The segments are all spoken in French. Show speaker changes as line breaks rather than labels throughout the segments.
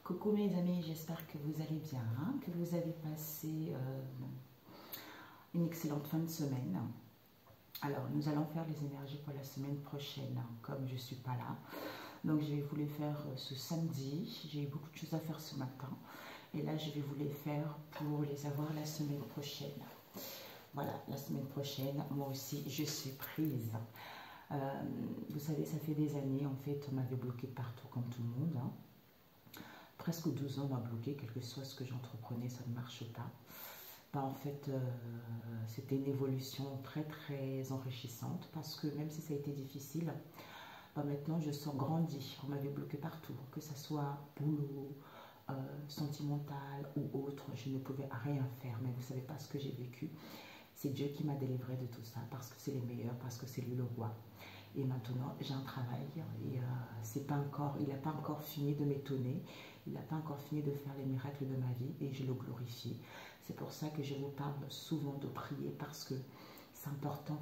Coucou mes amis, j'espère que vous allez bien, hein, que vous avez passé une excellente fin de semaine. Alors, nous allons faire les énergies pour la semaine prochaine, hein, comme je ne suis pas là. Donc, je vais vous les faire ce samedi. J'ai eu beaucoup de choses à faire ce matin. Et là, je vais vous les faire pour les avoir la semaine prochaine. Voilà, la semaine prochaine, moi aussi, je suis prise. Vous savez, ça fait des années, en fait, on m'avait bloqué partout comme tout le monde. Hein. Presque 12 ans, on m'a bloqué, quel que soit ce que j'entreprenais, ça ne marche pas. Ben, en fait, c'était une évolution très, très enrichissante parce que même si ça a été difficile, ben maintenant, je sens grandi. On m'avait bloqué partout, que ce soit boulot, sentimental ou autre, je ne pouvais rien faire. Mais vous ne savez pas ce que j'ai vécu. C'est Dieu qui m'a délivré de tout ça parce que c'est les meilleurs, parce que c'est lui le roi. Et maintenant, j'ai un travail et c'est pas encore, il n'a pas encore fini de m'étonner. Il n'a pas encore fini de faire les miracles de ma vie et je le glorifie. C'est pour ça que je vous parle souvent de prier parce que c'est important.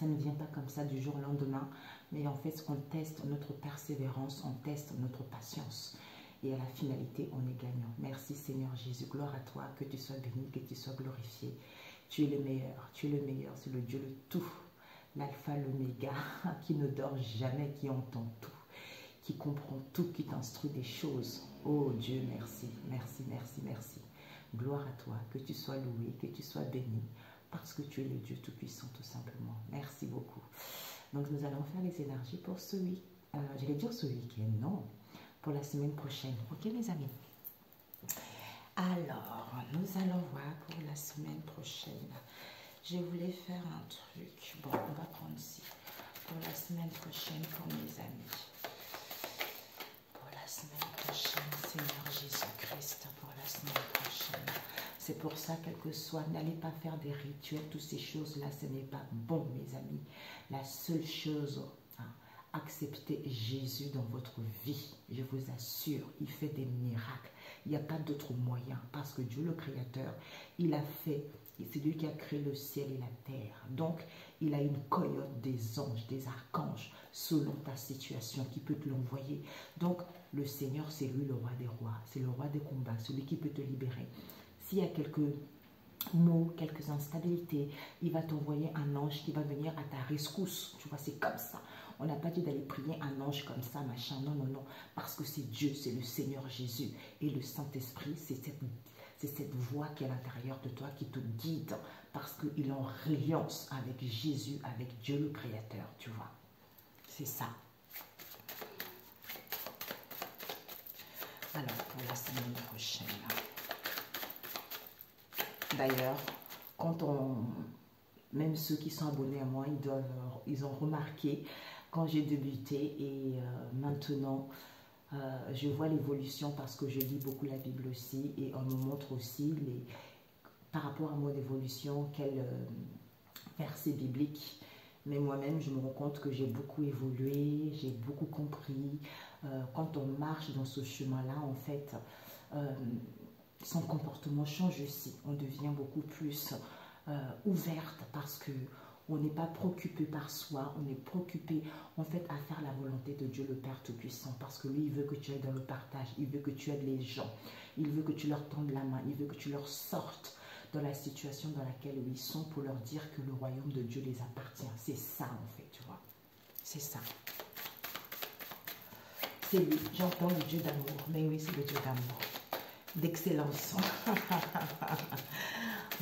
Ça ne vient pas comme ça du jour au lendemain, mais en fait, on teste notre persévérance, on teste notre patience. Et à la finalité, on est gagnant. Merci Seigneur Jésus, gloire à toi, que tu sois béni, que tu sois glorifié. Tu es le meilleur, c'est le Dieu le tout, l'alpha, l'oméga, qui ne dort jamais, qui entend tout, qui comprend tout, qui t'instruit des choses. Oh Dieu, merci, merci, merci, merci. Gloire à toi, que tu sois loué, que tu sois béni, parce que tu es le Dieu tout-puissant, tout simplement. Merci beaucoup. Donc nous allons faire les énergies pour ce week-end. J'allais dire ce week-end, non, pour la semaine prochaine. Ok mes amis? Alors, nous allons voir pour la semaine prochaine. Je voulais faire un truc. Bon, on va prendre ici. Pour la semaine prochaine, pour mes amis. Pour la semaine prochaine, Seigneur Jésus-Christ, pour la semaine prochaine. C'est pour ça, quel que soit, n'allez pas faire des rituels, toutes ces choses-là, ce n'est pas bon, mes amis. La seule chose, acceptez Jésus dans votre vie. Je vous assure, il fait des miracles. Il n'y a pas d'autre moyen parce que Dieu le Créateur, il a fait, c'est lui qui a créé le ciel et la terre. Donc, il a une cohorte des anges, des archanges, selon ta situation, qui peut te l'envoyer. Donc, le Seigneur, c'est lui le roi des rois, c'est le roi des combats, celui qui peut te libérer. S'il y a quelques mots, quelques instabilités, il va t'envoyer un ange qui va venir à ta rescousse. Tu vois, c'est comme ça. On n'a pas dit d'aller prier un ange comme ça, machin. Non, non, non. Parce que c'est Dieu, c'est le Seigneur Jésus. Et le Saint-Esprit, c'est cette voix qui est à l'intérieur de toi qui te guide. Parce qu'il est en alliance avec Jésus, avec Dieu le Créateur. Tu vois. C'est ça. Alors, pour la semaine prochaine. D'ailleurs, même ceux qui sont abonnés à moi, ils ont remarqué quand j'ai débuté et maintenant, je vois l'évolution parce que je lis beaucoup la Bible aussi et on me montre aussi par rapport à mon évolution, quel verset biblique. Mais moi-même, je me rends compte que j'ai beaucoup évolué, j'ai beaucoup compris. Quand on marche dans ce chemin-là, en fait, son comportement change aussi. On devient beaucoup plus ouverte parce que on n'est pas préoccupé par soi, on est préoccupé en fait à faire la volonté de Dieu le Père Tout-Puissant parce que lui, il veut que tu ailles dans le partage, il veut que tu aides les gens, il veut que tu leur tendes la main, il veut que tu leur sortes dans la situation dans laquelle ils sont pour leur dire que le royaume de Dieu les appartient. C'est ça en fait, tu vois. C'est ça. C'est lui, j'entends le Dieu d'amour, mais oui, c'est le Dieu d'amour. D'excellence.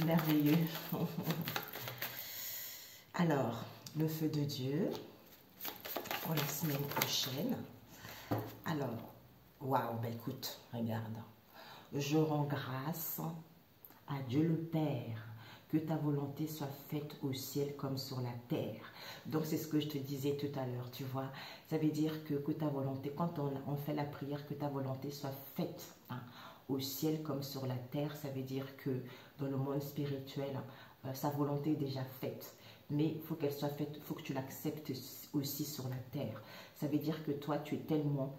Merveilleux. Alors, le feu de Dieu pour la semaine prochaine. Alors, waouh, ben écoute, regarde. Je rends grâce à Dieu le Père, que ta volonté soit faite au ciel comme sur la terre. Donc, c'est ce que je te disais tout à l'heure, tu vois. Ça veut dire que ta volonté, quand on fait la prière, que ta volonté soit faite, au ciel comme sur la terre, ça veut dire que dans le monde spirituel, sa volonté est déjà faite. Mais il faut qu'elle soit faite, il faut que tu l'acceptes aussi sur la terre. Ça veut dire que toi, tu es tellement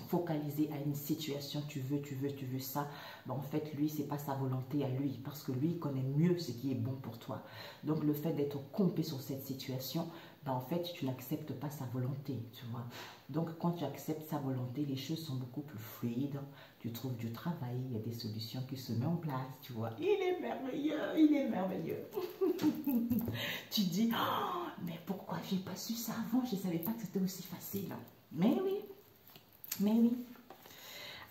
focalisé à une situation, tu veux ça, ben en fait, lui, c'est pas sa volonté à lui, parce que lui, il connaît mieux ce qui est bon pour toi. Donc, le fait d'être complet sur cette situation, ben, en fait, tu n'acceptes pas sa volonté, tu vois. Donc, quand tu acceptes sa volonté, les choses sont beaucoup plus fluides. Tu trouves du travail, il y a des solutions qui se mettent en place, tu vois. Il est merveilleux, il est merveilleux. Tu dis, oh, mais pourquoi j'ai pas su ça avant? Je ne savais pas que c'était aussi facile. Mais oui, mais oui.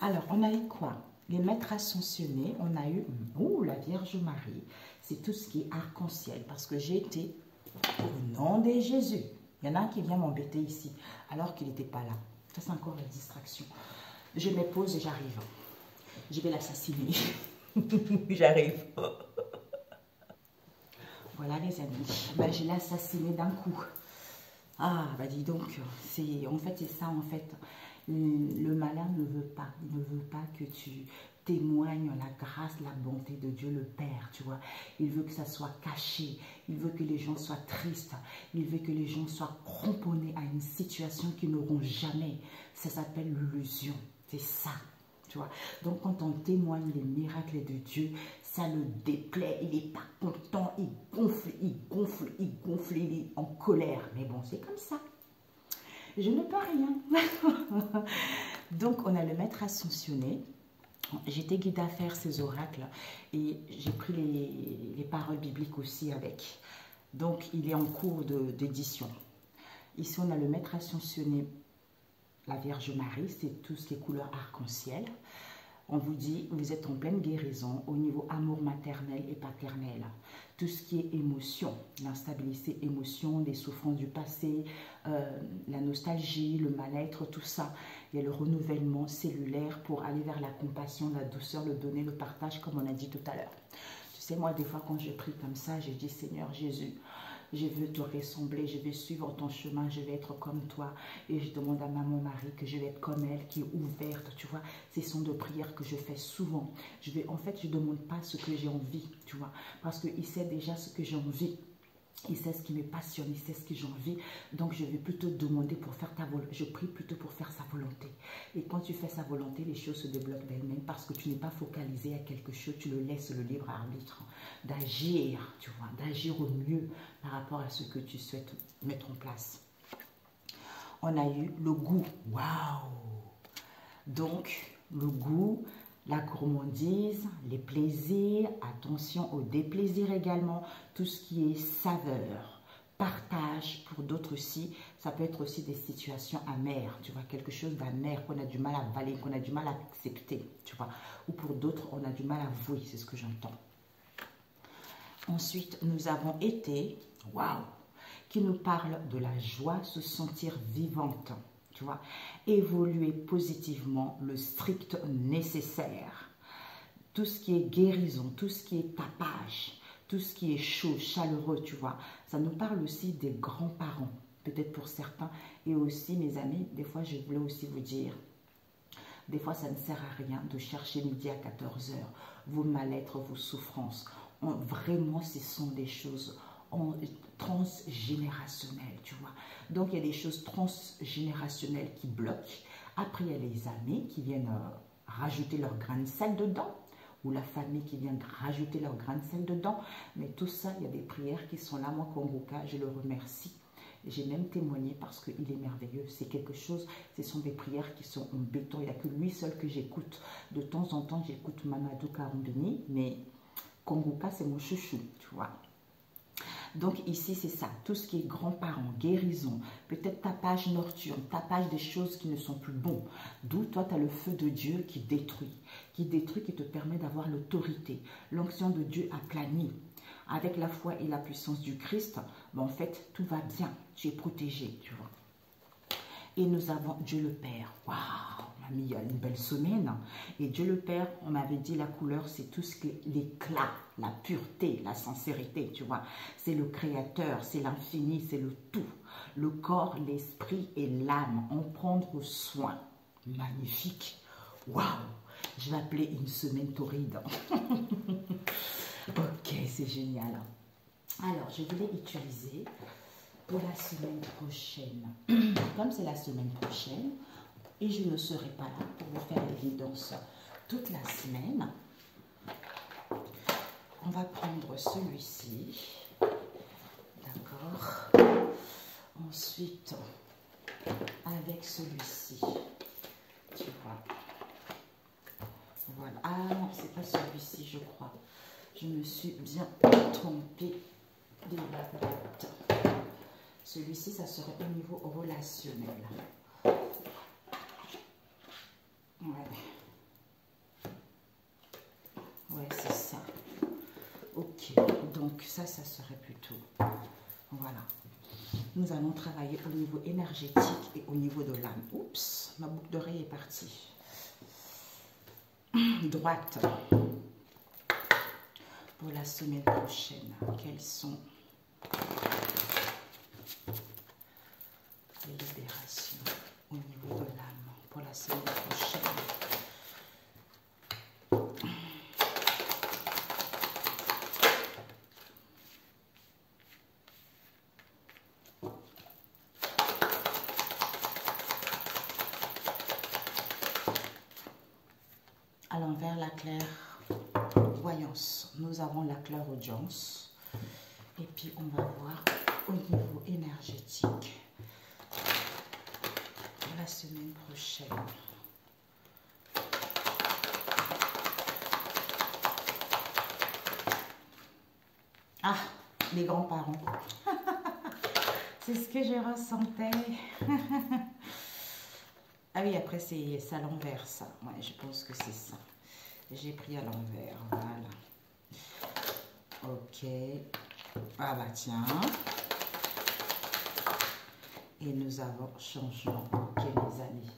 Alors, on a eu quoi? Les maîtres ascensionnés, on a eu la Vierge Marie. C'est tout ce qui est arc-en-ciel, parce que j'ai été au nom de Jésus. Il y en a un qui vient m'embêter ici, alors qu'il n'était pas là. Ça, c'est encore la distraction. Je me pose et j'arrive. Je vais l'assassiner. J'arrive. Voilà les amis. Ben, je l'ai assassiné d'un coup. Ah, bah dis donc. En fait, c'est ça, en fait. Le malin ne veut pas. Il ne veut pas que tu témoignes la grâce, la bonté de Dieu le Père, tu vois. Il veut que ça soit caché. Il veut que les gens soient tristes. Il veut que les gens soient cramponnés à une situation qu'ils n'auront jamais. Ça s'appelle l'illusion. C'est ça. Tu vois. Donc, quand on témoigne les miracles de Dieu, ça le déplaît, il n'est pas content, il gonfle, il gonfle, il gonfle, il est en colère. Mais bon, c'est comme ça. Je ne peux rien. Donc, on a le maître ascensionné. J'étais guidée à faire ces oracles et j'ai pris les paroles bibliques aussi avec. Donc, il est en cours d'édition. Ici, on a le maître ascensionné, la Vierge Marie, c'est tout ce qui est couleur arc-en-ciel. On vous dit, vous êtes en pleine guérison au niveau amour maternel et paternel. Tout ce qui est émotion, l'instabilité émotion, les souffrances du passé, la nostalgie, le mal-être, tout ça. Il y a le renouvellement cellulaire pour aller vers la compassion, la douceur, le donner, le partage, comme on a dit tout à l'heure. Tu sais, moi, des fois, quand je prie comme ça, je dis, Seigneur Jésus, je veux te ressembler, je vais suivre ton chemin, je vais être comme toi. Et je demande à maman Marie que je vais être comme elle, qui est ouverte, tu vois. Ce sont des prières que je fais souvent. En fait, je ne demande pas ce que j'ai envie, tu vois. Parce qu'il sait déjà ce que j'ai envie. Il sait ce qui me passionne, il sait ce que j'ai envie. Donc, je vais plutôt demander pour faire ta volonté. Je prie plutôt pour faire sa volonté. Et quand tu fais sa volonté, les choses se débloquent d'elles-mêmes parce que tu n'es pas focalisé à quelque chose. Tu le laisses le libre arbitre d'agir, tu vois, d'agir au mieux par rapport à ce que tu souhaites mettre en place. On a eu le goût. Waouh! Donc, le goût, la gourmandise, les plaisirs, attention au déplaisir également, tout ce qui est saveur, partage pour d'autres aussi, ça peut être aussi des situations amères, tu vois, quelque chose d'amer qu'on a du mal à avaler, qu'on a du mal à accepter, tu vois, ou pour d'autres, on a du mal à avouer, c'est ce que j'entends. Ensuite, nous avons été, waouh, qui nous parle de la joie, se sentir vivante. Tu vois, évoluer positivement, le strict nécessaire. Tout ce qui est guérison, tout ce qui est tapage, tout ce qui est chaud, chaleureux, tu vois. Ça nous parle aussi des grands-parents, peut-être pour certains. Et aussi, mes amis, des fois, je voulais aussi vous dire, des fois, ça ne sert à rien de chercher midi à 14 h. Vos mal-être, vos souffrances. Vraiment, ce sont des choses transgénérationnelles, tu vois. Donc, il y a des choses transgénérationnelles qui bloquent. Après, il y a les amis qui viennent rajouter leur grain de sel dedans, ou la famille qui vient rajouter leur grain de sel dedans. Mais tout ça, il y a des prières qui sont là. Moi, Kongoka, je le remercie. J'ai même témoigné parce qu'il est merveilleux. C'est quelque chose, ce sont des prières qui sont en béton. Il n'y a que lui seul que j'écoute. De temps en temps, j'écoute Mamadou Karumbini, mais Kongoka, c'est mon chouchou, tu vois. Donc ici, c'est ça, tout ce qui est grands-parents, guérison, peut-être tapage nocturne, tapage des choses qui ne sont plus bons. D'où toi, tu as le feu de Dieu qui détruit, qui te permet d'avoir l'autorité. L'onction de Dieu aplanie. Avec la foi et la puissance du Christ, ben en fait, tout va bien, tu es protégé, tu vois. Et nous avons Dieu le Père. Waouh, on a mis une belle semaine. Et Dieu le Père, on m'avait dit la couleur, c'est tout ce qui est l'éclat, la pureté, la sincérité, tu vois. C'est le Créateur, c'est l'infini, c'est le tout. Le corps, l'esprit et l'âme, en prendre soin. Magnifique. Waouh, je vais appeler une semaine torride. Ok, c'est génial. Alors, je voulais utiliser pour la semaine prochaine. Comme c'est la semaine prochaine, et je ne serai pas là pour vous faire l'évidence toute la semaine, on va prendre celui-ci. D'accord. Ensuite, avec celui-ci, tu vois. Voilà. Ah non, c'est pas celui-ci, je crois. Je me suis bien trompée de la boîte. Celui-ci, ça serait au niveau relationnel. Ouais. Ouais, c'est ça. Ok. Donc, ça serait plutôt... Voilà. Nous allons travailler au niveau énergétique et au niveau de l'âme. Oups, ma boucle d'oreille est partie. Droite. Pour la semaine prochaine, quelles sont les libérations au niveau de l'âme pour la semaine prochaine? À l'envers, la clairvoyance. Nous avons la clairaudience. Et puis, on va voir au niveau énergétique la semaine prochaine. Ah, les grands-parents. C'est ce que je ressentais. Ah oui, après, c'est à l'envers, ça. Ouais, je pense que c'est ça. J'ai pris à l'envers, voilà. Ok. Ah bah tiens. Et nous avons changement. Ok, mes amis.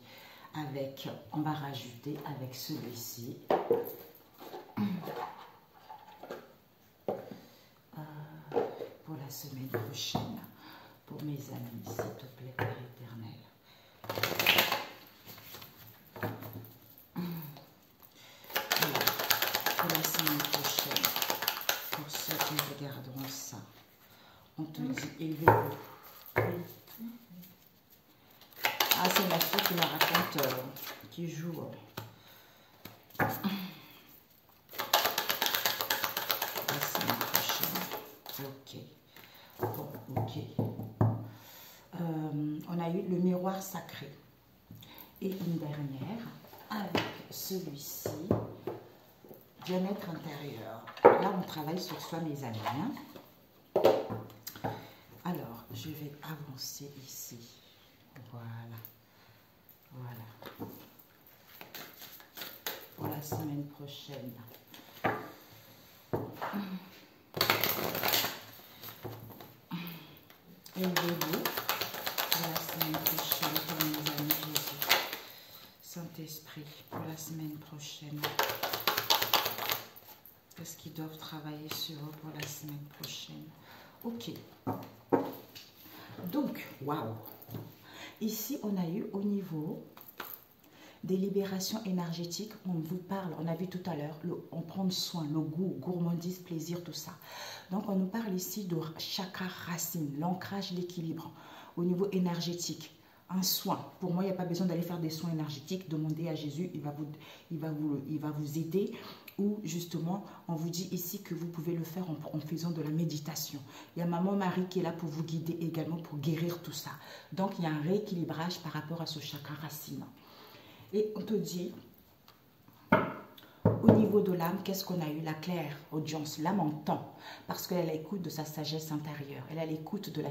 Avec, on va rajouter avec celui-ci. Pour la semaine prochaine. Pour mes amis, s'il te plaît, Père éternel. Pour la semaine prochaine, pour ceux qui regarderont ça, on te dit élevez-vous. Ah, c'est la fille qui me raconte, qui joue. La semaine prochaine. Ok. Bon, ok. On a eu le miroir sacré. Et une dernière avec celui-ci. Bien-être intérieur. Là, on travaille sur soi, mes amis. Hein? Alors, je vais avancer ici. Voilà. Voilà. Pour la semaine prochaine. Élevez-vous. Pour la semaine prochaine, pour mes amis Jésus. Saint-Esprit, pour la semaine prochaine. Qu'est-ce qu'ils doivent travailler sur eux pour la semaine prochaine? Ok. Donc, waouh. Ici, on a eu au niveau des libérations énergétiques, on vous parle, on a vu tout à l'heure, on prend soin, le goût, gourmandise, plaisir, tout ça. Donc, on nous parle ici de chakra racine, l'ancrage, l'équilibre au niveau énergétique. Un soin. Pour moi, il n'y a pas besoin d'aller faire des soins énergétiques. Demandez à Jésus, il va vous aider. Ou justement, on vous dit ici que vous pouvez le faire en faisant de la méditation. Il y a Maman Marie qui est là pour vous guider également, pour guérir tout ça. Donc, il y a un rééquilibrage par rapport à ce chakra racine. Et on te dit, au niveau de l'âme, qu'est-ce qu'on a eu? La claire audience, l'âme entend, parce qu'elle est à l'écoute de sa sagesse intérieure. Elle est à l'écoute de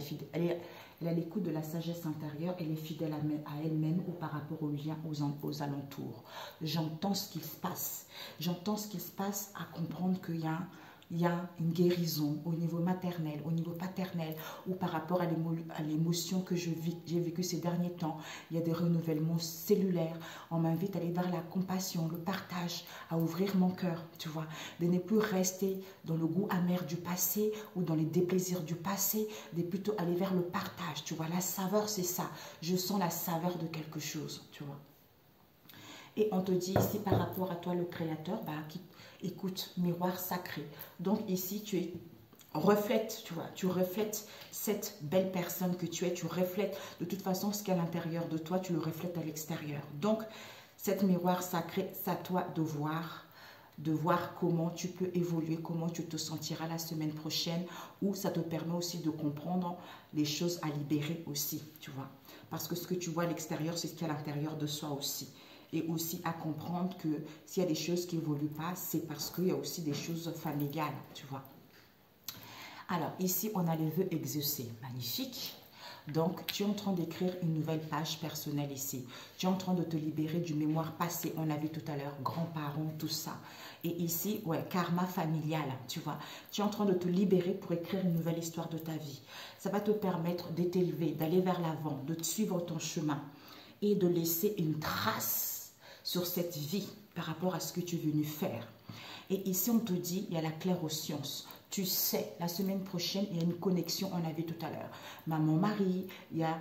elle a l'écoute de la sagesse intérieure, elle est fidèle à elle-même ou par rapport aux liens, aux alentours. J'entends ce qui se passe. J'entends ce qui se passe à comprendre qu'il y a une guérison au niveau maternel, au niveau paternel ou par rapport à l'émotion que j'ai vécue ces derniers temps. Il y a des renouvellements cellulaires. On m'invite à aller vers la compassion, le partage, à ouvrir mon cœur, tu vois, de ne plus rester dans le goût amer du passé ou dans les déplaisirs du passé, de plutôt aller vers le partage, tu vois. La saveur, c'est ça. Je sens la saveur de quelque chose, tu vois. Et on te dit ici par rapport à toi, le Créateur, écoute, miroir sacré. Donc ici, tu reflètes, tu vois, tu reflètes cette belle personne que tu es, tu reflètes de toute façon ce qu'il y a à l'intérieur de toi, tu le reflètes à l'extérieur. Donc, cette miroir sacré, c'est à toi de voir de voir comment tu peux évoluer, comment tu te sentiras la semaine prochaine, ou ça te permet aussi de comprendre les choses à libérer aussi, tu vois. Parce que ce que tu vois à l'extérieur, c'est ce qu'il y a à l'intérieur de soi aussi. Et aussi à comprendre que s'il y a des choses qui n'évoluent pas, c'est parce qu'il y a aussi des choses familiales, tu vois. Alors, ici, on a les vœux exaucés. Magnifique. Donc, tu es en train d'écrire une nouvelle page personnelle ici. Tu es en train de te libérer du mémoire passé. On a vu tout à l'heure, grands-parents, tout ça. Et ici, ouais, karma familial, tu vois. Tu es en train de te libérer pour écrire une nouvelle histoire de ta vie. Ça va te permettre de t'élever, d'aller vers l'avant, de te suivre ton chemin et de laisser une trace sur cette vie par rapport à ce que tu es venu faire. Et ici, on te dit, il y a la clairaudience. Tu sais, la semaine prochaine, il y a une connexion, on a vu tout à l'heure. Maman Marie, il y a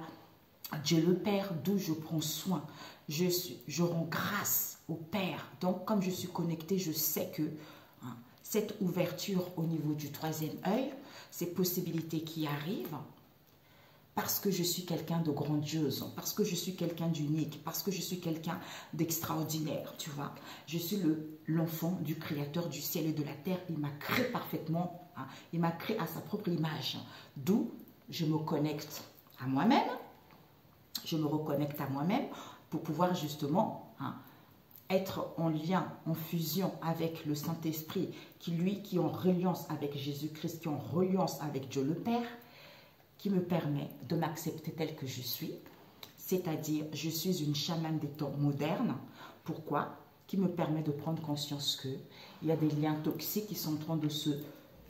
Dieu le Père, d'où je prends soin. Je rends grâce au Père. Donc, comme je suis connectée, je sais que cette ouverture au niveau du troisième œil, ces possibilités qui arrivent, parce que je suis quelqu'un de grandiose, parce que je suis quelqu'un d'unique, parce que je suis quelqu'un d'extraordinaire, tu vois. Je suis l'enfant du Créateur du ciel et de la terre. Il m'a créé parfaitement, il m'a créé à sa propre image. D'où je me connecte à moi-même, je me reconnecte à moi-même pour pouvoir justement être en lien, en fusion avec le Saint-Esprit, qui est en reliance avec Jésus-Christ, qui est en reliance avec Dieu le Père, qui me permet de m'accepter telle que je suis, c'est-à-dire je suis une chamane des temps modernes. Pourquoi? Qui me permet de prendre conscience qu'il y a des liens toxiques qui sont en train de se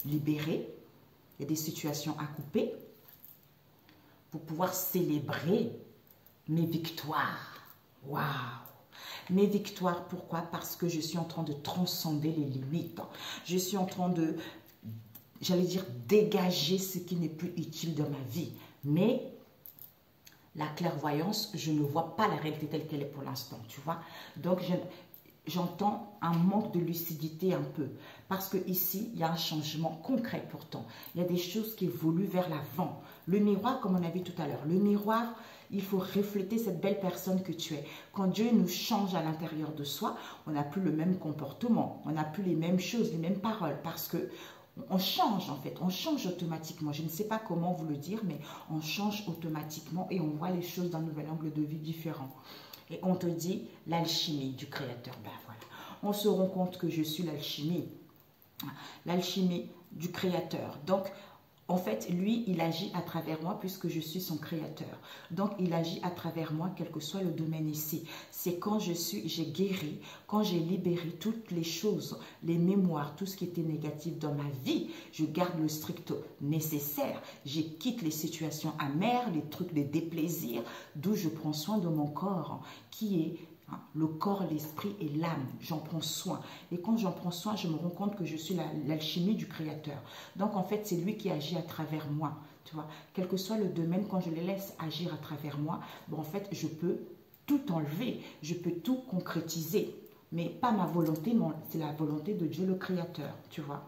libérer, il y a des situations à couper pour pouvoir célébrer mes victoires. Waouh! Mes victoires, pourquoi? Parce que je suis en train de transcender les limites. Je suis en train de, j'allais dire, dégager ce qui n'est plus utile dans ma vie. Mais la clairvoyance, je ne vois pas la réalité telle qu'elle est pour l'instant, tu vois. Donc, j'entends un manque de lucidité un peu. Parce que ici, il y a un changement concret pourtant. Il y a des choses qui évoluent vers l'avant. Le miroir, comme on a vu tout à l'heure, le miroir, il faut refléter cette belle personne que tu es. Quand Dieu nous change à l'intérieur de soi, on n'a plus le même comportement. On n'a plus les mêmes choses, les mêmes paroles. Parce que on change en fait, on change automatiquement. Je ne sais pas comment vous le dire, mais on change automatiquement et on voit les choses d'un nouvel angle de vue différent. Et on te dit l'alchimie du Créateur. Ben voilà, on se rend compte que je suis l'alchimie du Créateur. Donc, en fait, lui, il agit à travers moi puisque je suis son créateur. Donc, il agit à travers moi, quel que soit le domaine ici. C'est quand j'ai guéri, quand j'ai libéré toutes les choses, les mémoires, tout ce qui était négatif dans ma vie. Je garde le strict nécessaire. Je quitte les situations amères, les trucs, les déplaisirs, d'où je prends soin de mon corps, qui est le corps, l'esprit et l'âme. J'en prends soin. Et quand j'en prends soin, je me rends compte que je suis l'alchimie du Créateur. Donc, en fait, c'est lui qui agit à travers moi. Tu vois, quel que soit le domaine, quand je les laisse agir à travers moi, bon, en fait, je peux tout enlever. Je peux tout concrétiser. Mais pas ma volonté, c'est la volonté de Dieu le Créateur. Tu vois.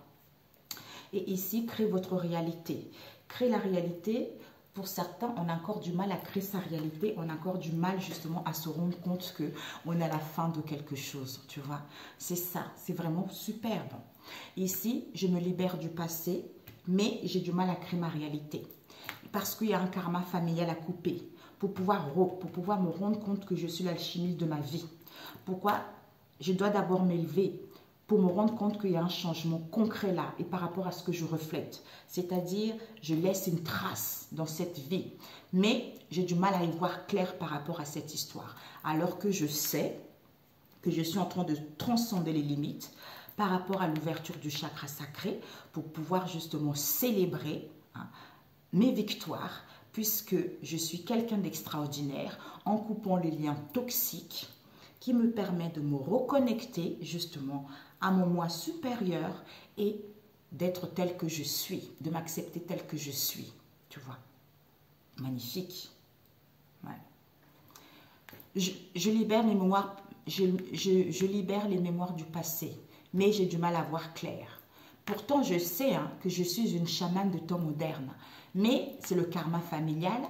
Et ici, créez votre réalité. Créez la réalité. Pour certains, on a encore du mal à créer sa réalité, on a encore du mal justement à se rendre compte qu'on est à la fin de quelque chose, tu vois. C'est ça, c'est vraiment superbe. Ici, je me libère du passé, mais j'ai du mal à créer ma réalité. Parce qu'il y a un karma familial à couper, pour pouvoir me rendre compte que je suis l'alchimiste de ma vie. Pourquoi? Je dois d'abord m'élever pour me rendre compte qu'il y a un changement concret là et par rapport à ce que je reflète. C'est-à-dire, je laisse une trace dans cette vie. Mais j'ai du mal à y voir clair par rapport à cette histoire. Alors que je sais que je suis en train de transcender les limites par rapport à l'ouverture du chakra sacré pour pouvoir justement célébrer mes victoires puisque je suis quelqu'un d'extraordinaire en coupant les liens toxiques qui me permet de me reconnecter justement à mon moi supérieur et d'être tel que je suis, de m'accepter tel que je suis, tu vois. Magnifique. Ouais. Je libère les mémoires, je libère les mémoires du passé, mais j'ai du mal à voir clair. Pourtant, je sais que je suis une chamane de temps moderne, mais c'est le karma familial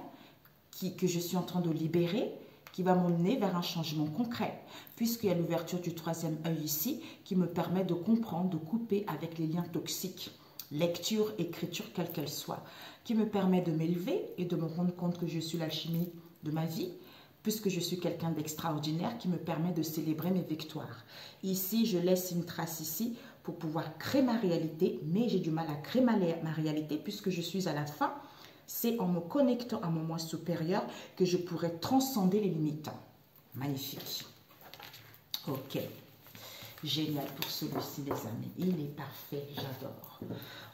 que je suis en train de libérer qui va m'emmener vers un changement concret, puisqu'il y a l'ouverture du troisième œil ici, qui me permet de comprendre, de couper avec les liens toxiques. Lecture, écriture, quelle qu'elle soit, qui me permet de m'élever et de me rendre compte que je suis l'alchimie de ma vie, puisque je suis quelqu'un d'extraordinaire qui me permet de célébrer mes victoires. Ici, je laisse une trace ici pour pouvoir créer ma réalité, mais j'ai du mal à créer ma réalité puisque je suis à la fin. C'est en me connectant à mon moi supérieur que je pourrai transcender les limites. Magnifique. Ok. Génial pour celui-ci, les amis. Il est parfait, j'adore.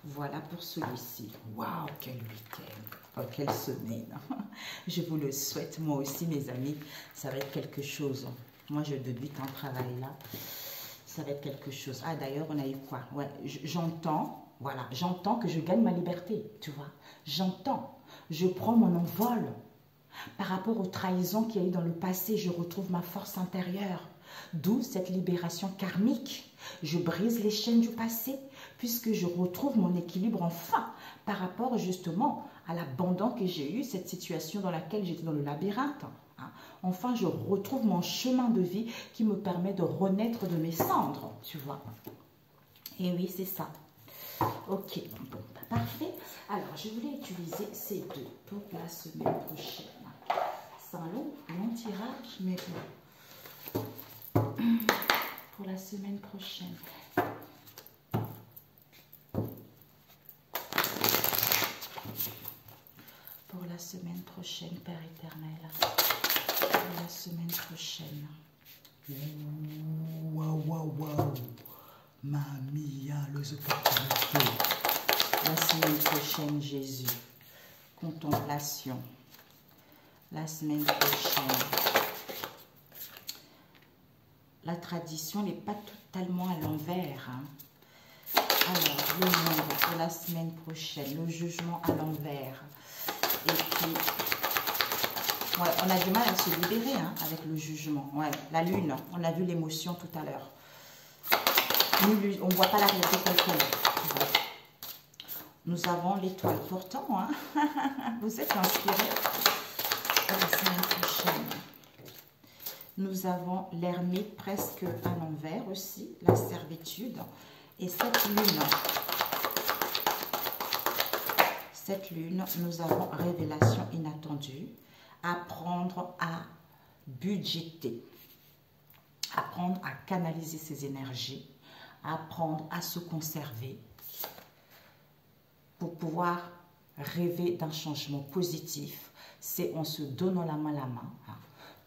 Voilà pour celui-ci. Waouh, quel week-end. Oh, quelle semaine. Je vous le souhaite, moi aussi, mes amis. Ça va être quelque chose. Moi, je débute un travail là. Ça va être quelque chose. Ah, d'ailleurs, on a eu quoi? Ouais, j'entends, voilà, j'entends que je gagne ma liberté, tu vois. J'entends. Je prends mon envol. Par rapport aux trahisons qu'il y a eu dans le passé, je retrouve ma force intérieure. D'où cette libération karmique. Je brise les chaînes du passé puisque je retrouve mon équilibre enfin par rapport justement à l'abandon que j'ai eu, cette situation dans laquelle j'étais dans le labyrinthe. Enfin, je retrouve mon chemin de vie qui me permet de renaître de mes cendres, tu vois. Et oui, c'est ça. Ok, bon, parfait. Alors, je voulais utiliser ces deux pour la semaine prochaine. C'est un long tirage, mais bon. Pour la semaine prochaine. Pour la semaine prochaine, Père éternel. Pour la semaine prochaine.
Waouh. Mamia, les opportunités.
La semaine prochaine, Jésus. Contemplation. La semaine prochaine. La tradition n'est pas totalement à l'envers. Hein. Alors, le monde pour la semaine prochaine, le jugement à l'envers. Et puis, ouais, on a du mal à se libérer hein, avec le jugement. Ouais, la lune, on a vu l'émotion tout à l'heure. On ne voit pas la réalité telle qu'elle est. Ouais. Nous avons l'étoile. Pourtant, hein, vous êtes inspirés pour la semaine prochaine. Nous avons l'ermite presque à l'envers aussi, la servitude. Et cette lune, nous avons révélation inattendue, apprendre à budgéter, apprendre à canaliser ses énergies, apprendre à se conserver pour pouvoir rêver d'un changement positif. C'est en se donnant la main, hein.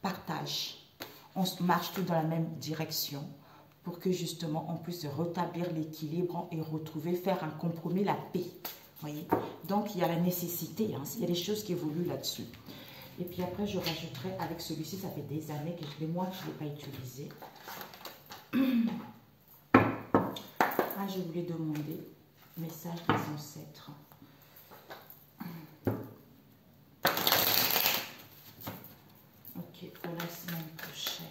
Partage. On marche tous dans la même direction pour que justement on puisse rétablir l'équilibre et retrouver, faire un compromis, la paix. Voyez. Donc il y a la nécessité, hein, il y a des choses qui évoluent là-dessus. Et puis après je rajouterai avec celui-ci, ça fait des années, des mois que je ne l'ai pas utilisé. Ah, je voulais demander, message des ancêtres. Ok, pour la semaine prochaine.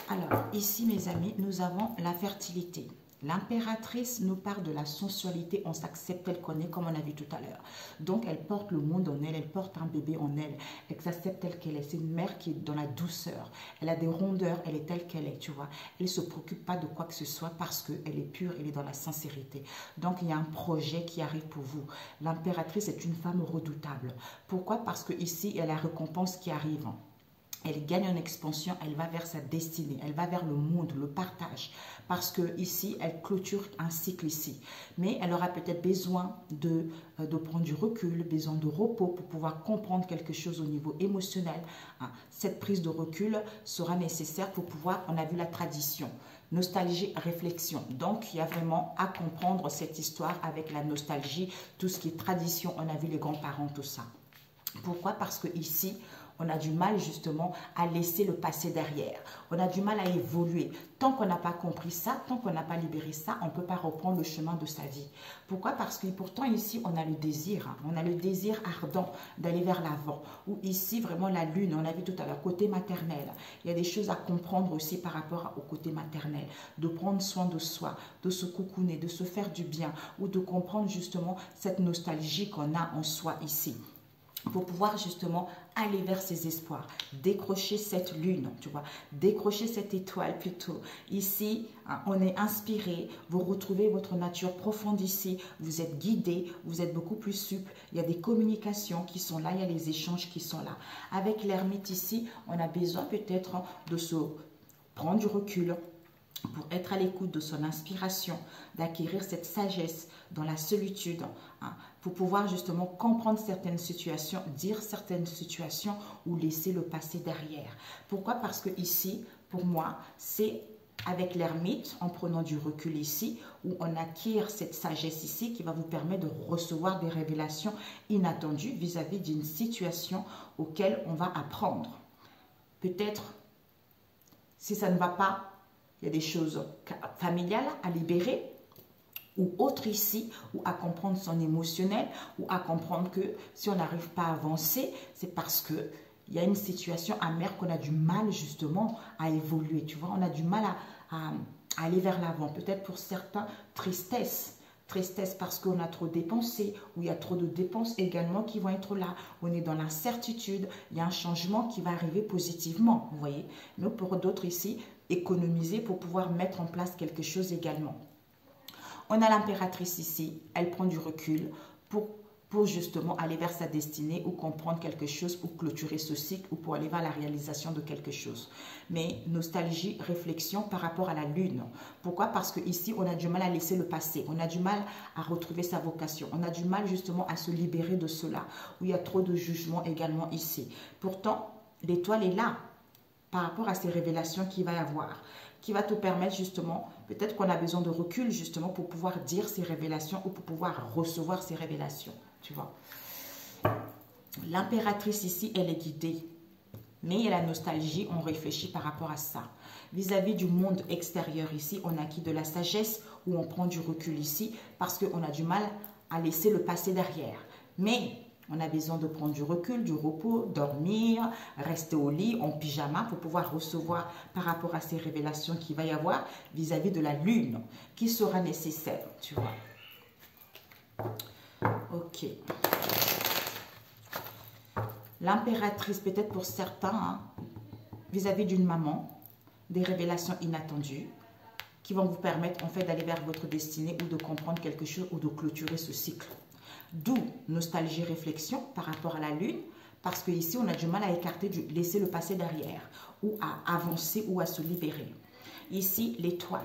Alors, ici, mes amis, nous avons la fertilité. L'impératrice nous parle de la sensualité, on s'accepte telle qu'on est, comme on a vu tout à l'heure. Donc, elle porte le monde en elle, elle porte un bébé en elle, elle s'accepte telle qu'elle est. C'est une mère qui est dans la douceur, elle a des rondeurs, elle est telle qu'elle est, tu vois. Elle ne se préoccupe pas de quoi que ce soit parce qu'elle est pure, elle est dans la sincérité. Donc, il y a un projet qui arrive pour vous. L'impératrice est une femme redoutable. Pourquoi? Parce que ici, il y a la récompense qui arrive. Elle gagne en expansion, elle va vers sa destinée, elle va vers le monde, le partage. Parce que ici, elle clôture un cycle ici. Mais elle aura peut-être besoin de prendre du recul, besoin de repos pour pouvoir comprendre quelque chose au niveau émotionnel. Cette prise de recul sera nécessaire pour pouvoir, on a vu la tradition. Nostalgie, réflexion. Donc, il y a vraiment à comprendre cette histoire avec la nostalgie, tout ce qui est tradition, on a vu les grands-parents, tout ça. Pourquoi? Parce que ici, on a du mal justement à laisser le passé derrière. On a du mal à évoluer. Tant qu'on n'a pas compris ça, tant qu'on n'a pas libéré ça, on ne peut pas reprendre le chemin de sa vie. Pourquoi? Parce que pourtant ici, on a le désir. Hein. On a le désir ardent d'aller vers l'avant. Ou ici, vraiment la lune, on a vu tout à l'heure, côté maternel. Il y a des choses à comprendre aussi par rapport au côté maternel. De prendre soin de soi, de se cocooner, de se faire du bien. Ou de comprendre justement cette nostalgie qu'on a en soi ici. pour pouvoir justement aller vers ses espoirs, décrocher cette lune, tu vois, décrocher cette étoile plutôt. Ici, hein, on est inspiré, vous retrouvez votre nature profonde ici, vous êtes guidé, vous êtes beaucoup plus souple, il y a des communications qui sont là, il y a les échanges qui sont là. Avec l'ermite ici, on a besoin peut-être de se prendre du recul, pour être à l'écoute de son inspiration, d'acquérir cette sagesse dans la solitude, hein, pour pouvoir justement comprendre certaines situations, dire certaines situations ou laisser le passé derrière. Pourquoi? Parce que ici, pour moi, c'est avec l'ermite, en prenant du recul ici, où on acquiert cette sagesse ici qui va vous permettre de recevoir des révélations inattendues vis-à-vis d'une situation auquel on va apprendre. Peut-être, si ça ne va pas, il y a des choses familiales à libérer ou autres ici, ou à comprendre son émotionnel, ou à comprendre que si on n'arrive pas à avancer, c'est parce que il y a une situation amère qu'on a du mal justement à évoluer. Tu vois, on a du mal à aller vers l'avant. Peut-être pour certains, tristesse. Tristesse parce qu'on a trop dépensé, ou il y a trop de dépenses également qui vont être là. On est dans l'incertitude, il y a un changement qui va arriver positivement, vous voyez. Mais pour d'autres ici, économiser pour pouvoir mettre en place quelque chose également. On a l'impératrice ici, elle prend du recul pour justement aller vers sa destinée ou comprendre quelque chose ou clôturer ce cycle ou pour aller vers la réalisation de quelque chose. Mais nostalgie, réflexion par rapport à la lune. Pourquoi? Parce qu'ici, on a du mal à laisser le passé. On a du mal à retrouver sa vocation. On a du mal justement à se libérer de cela. Où il y a trop de jugement également ici. Pourtant, l'étoile est là par rapport à ces révélations qu'il va y avoir, qui va te permettre justement, peut-être qu'on a besoin de recul justement pour pouvoir dire ces révélations ou pour pouvoir recevoir ces révélations, tu vois. L'impératrice ici, elle est guidée, mais il y a la nostalgie, on réfléchit par rapport à ça. Vis-à-vis du monde extérieur ici, on acquis de la sagesse ou on prend du recul ici parce qu'on a du mal à laisser le passé derrière. Mais on a besoin de prendre du recul, du repos, dormir, rester au lit en pyjama pour pouvoir recevoir par rapport à ces révélations qu'il va y avoir vis-à-vis de la lune qui sera nécessaire, tu vois. Ok. L'impératrice, peut-être pour certains, hein, vis-à-vis d'une maman, des révélations inattendues qui vont vous permettre en fait d'aller vers votre destinée ou de comprendre quelque chose ou de clôturer ce cycle. D'où nostalgie, réflexion par rapport à la lune, parce qu'ici, on a du mal à écarter, laisser le passé derrière, ou à avancer ou à se libérer. Ici, l'étoile.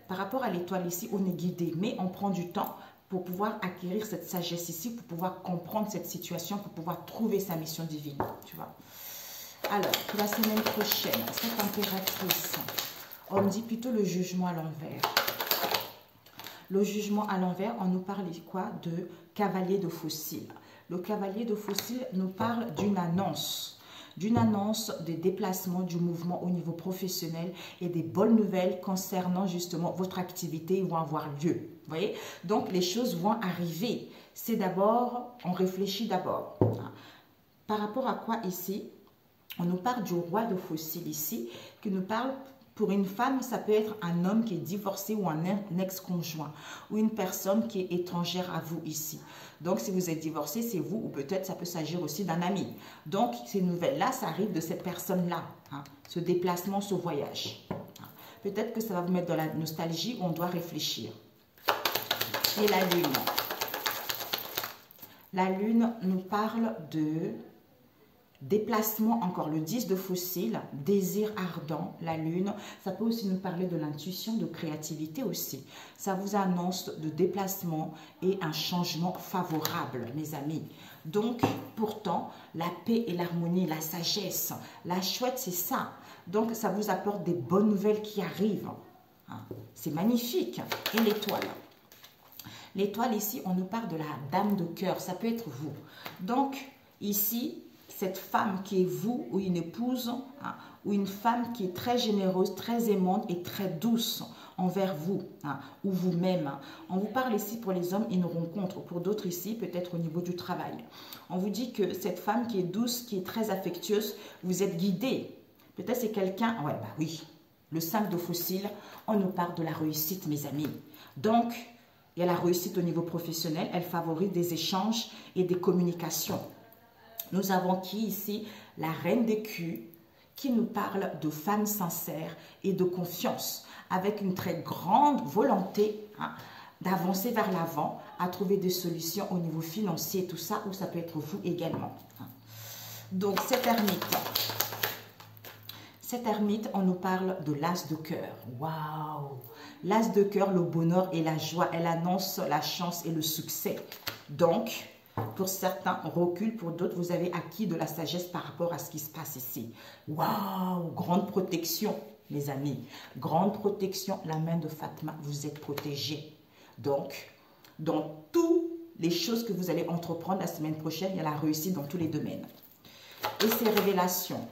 Par rapport à l'étoile, ici, on est guidé, mais on prend du temps pour pouvoir acquérir cette sagesse ici, pour pouvoir comprendre cette situation, pour pouvoir trouver sa mission divine, tu vois. Alors, pour la semaine prochaine, cette impératrice, on me dit plutôt le jugement à l'envers. Le jugement à l'envers, on nous parle quoi? De cavalier de fossiles. Le cavalier de fossiles nous parle d'une annonce des déplacements, du mouvement au niveau professionnel et des bonnes nouvelles concernant justement votre activité vont avoir lieu. Vous voyez? Donc, les choses vont arriver. C'est d'abord, on réfléchit d'abord. Par rapport à quoi ici? On nous parle du roi de fossiles ici, qui nous parle. Pour une femme, ça peut être un homme qui est divorcé ou un ex-conjoint ou une personne qui est étrangère à vous ici. Donc, si vous êtes divorcé, c'est vous ou peut-être ça peut s'agir aussi d'un ami. Donc, ces nouvelles-là, ça arrive de cette personne-là, hein, ce déplacement, ce voyage. Peut-être que ça va vous mettre dans la nostalgie où on doit réfléchir. Et la lune. La lune nous parle de déplacement, encore le 10 de fossiles, désir ardent, la lune. Ça peut aussi nous parler de l'intuition, de créativité aussi. Ça vous annonce de déplacement et un changement favorable, mes amis. Donc, pourtant, la paix et l'harmonie, la sagesse, la chouette, c'est ça. Donc, ça vous apporte des bonnes nouvelles qui arrivent. C'est magnifique. Et l'étoile. L'étoile, ici, on nous parle de la dame de cœur. Ça peut être vous. Donc, ici, cette femme qui est vous ou une épouse, hein, ou une femme qui est très généreuse, très aimante et très douce envers vous, hein, ou vous-même. Hein. On vous parle ici pour les hommes une rencontre, pour d'autres ici peut-être au niveau du travail. On vous dit que cette femme qui est douce, qui est très affectueuse, vous êtes guidé. Peut-être c'est quelqu'un, ouais, bah oui, le 5 de fossiles, on nous parle de la réussite, mes amis. Donc, il y a la réussite au niveau professionnel, elle favorise des échanges et des communications. Nous avons qui ici? La reine d'écus, qui nous parle de femmes sincères et de confiance, avec une très grande volonté d'avancer vers l'avant, à trouver des solutions au niveau financier, tout ça, ou ça peut être vous également. Donc, cette ermite, on nous parle de l'as de cœur. Waouh! L'as de cœur, le bonheur et la joie, elle annonce la chance et le succès. Donc, pour certains, recul, pour d'autres, vous avez acquis de la sagesse par rapport à ce qui se passe ici. Waouh! Grande protection, mes amis. Grande protection, la main de Fatma, vous êtes protégés. Donc, dans toutes les choses que vous allez entreprendre la semaine prochaine, il y a la réussite dans tous les domaines. Et ces révélations,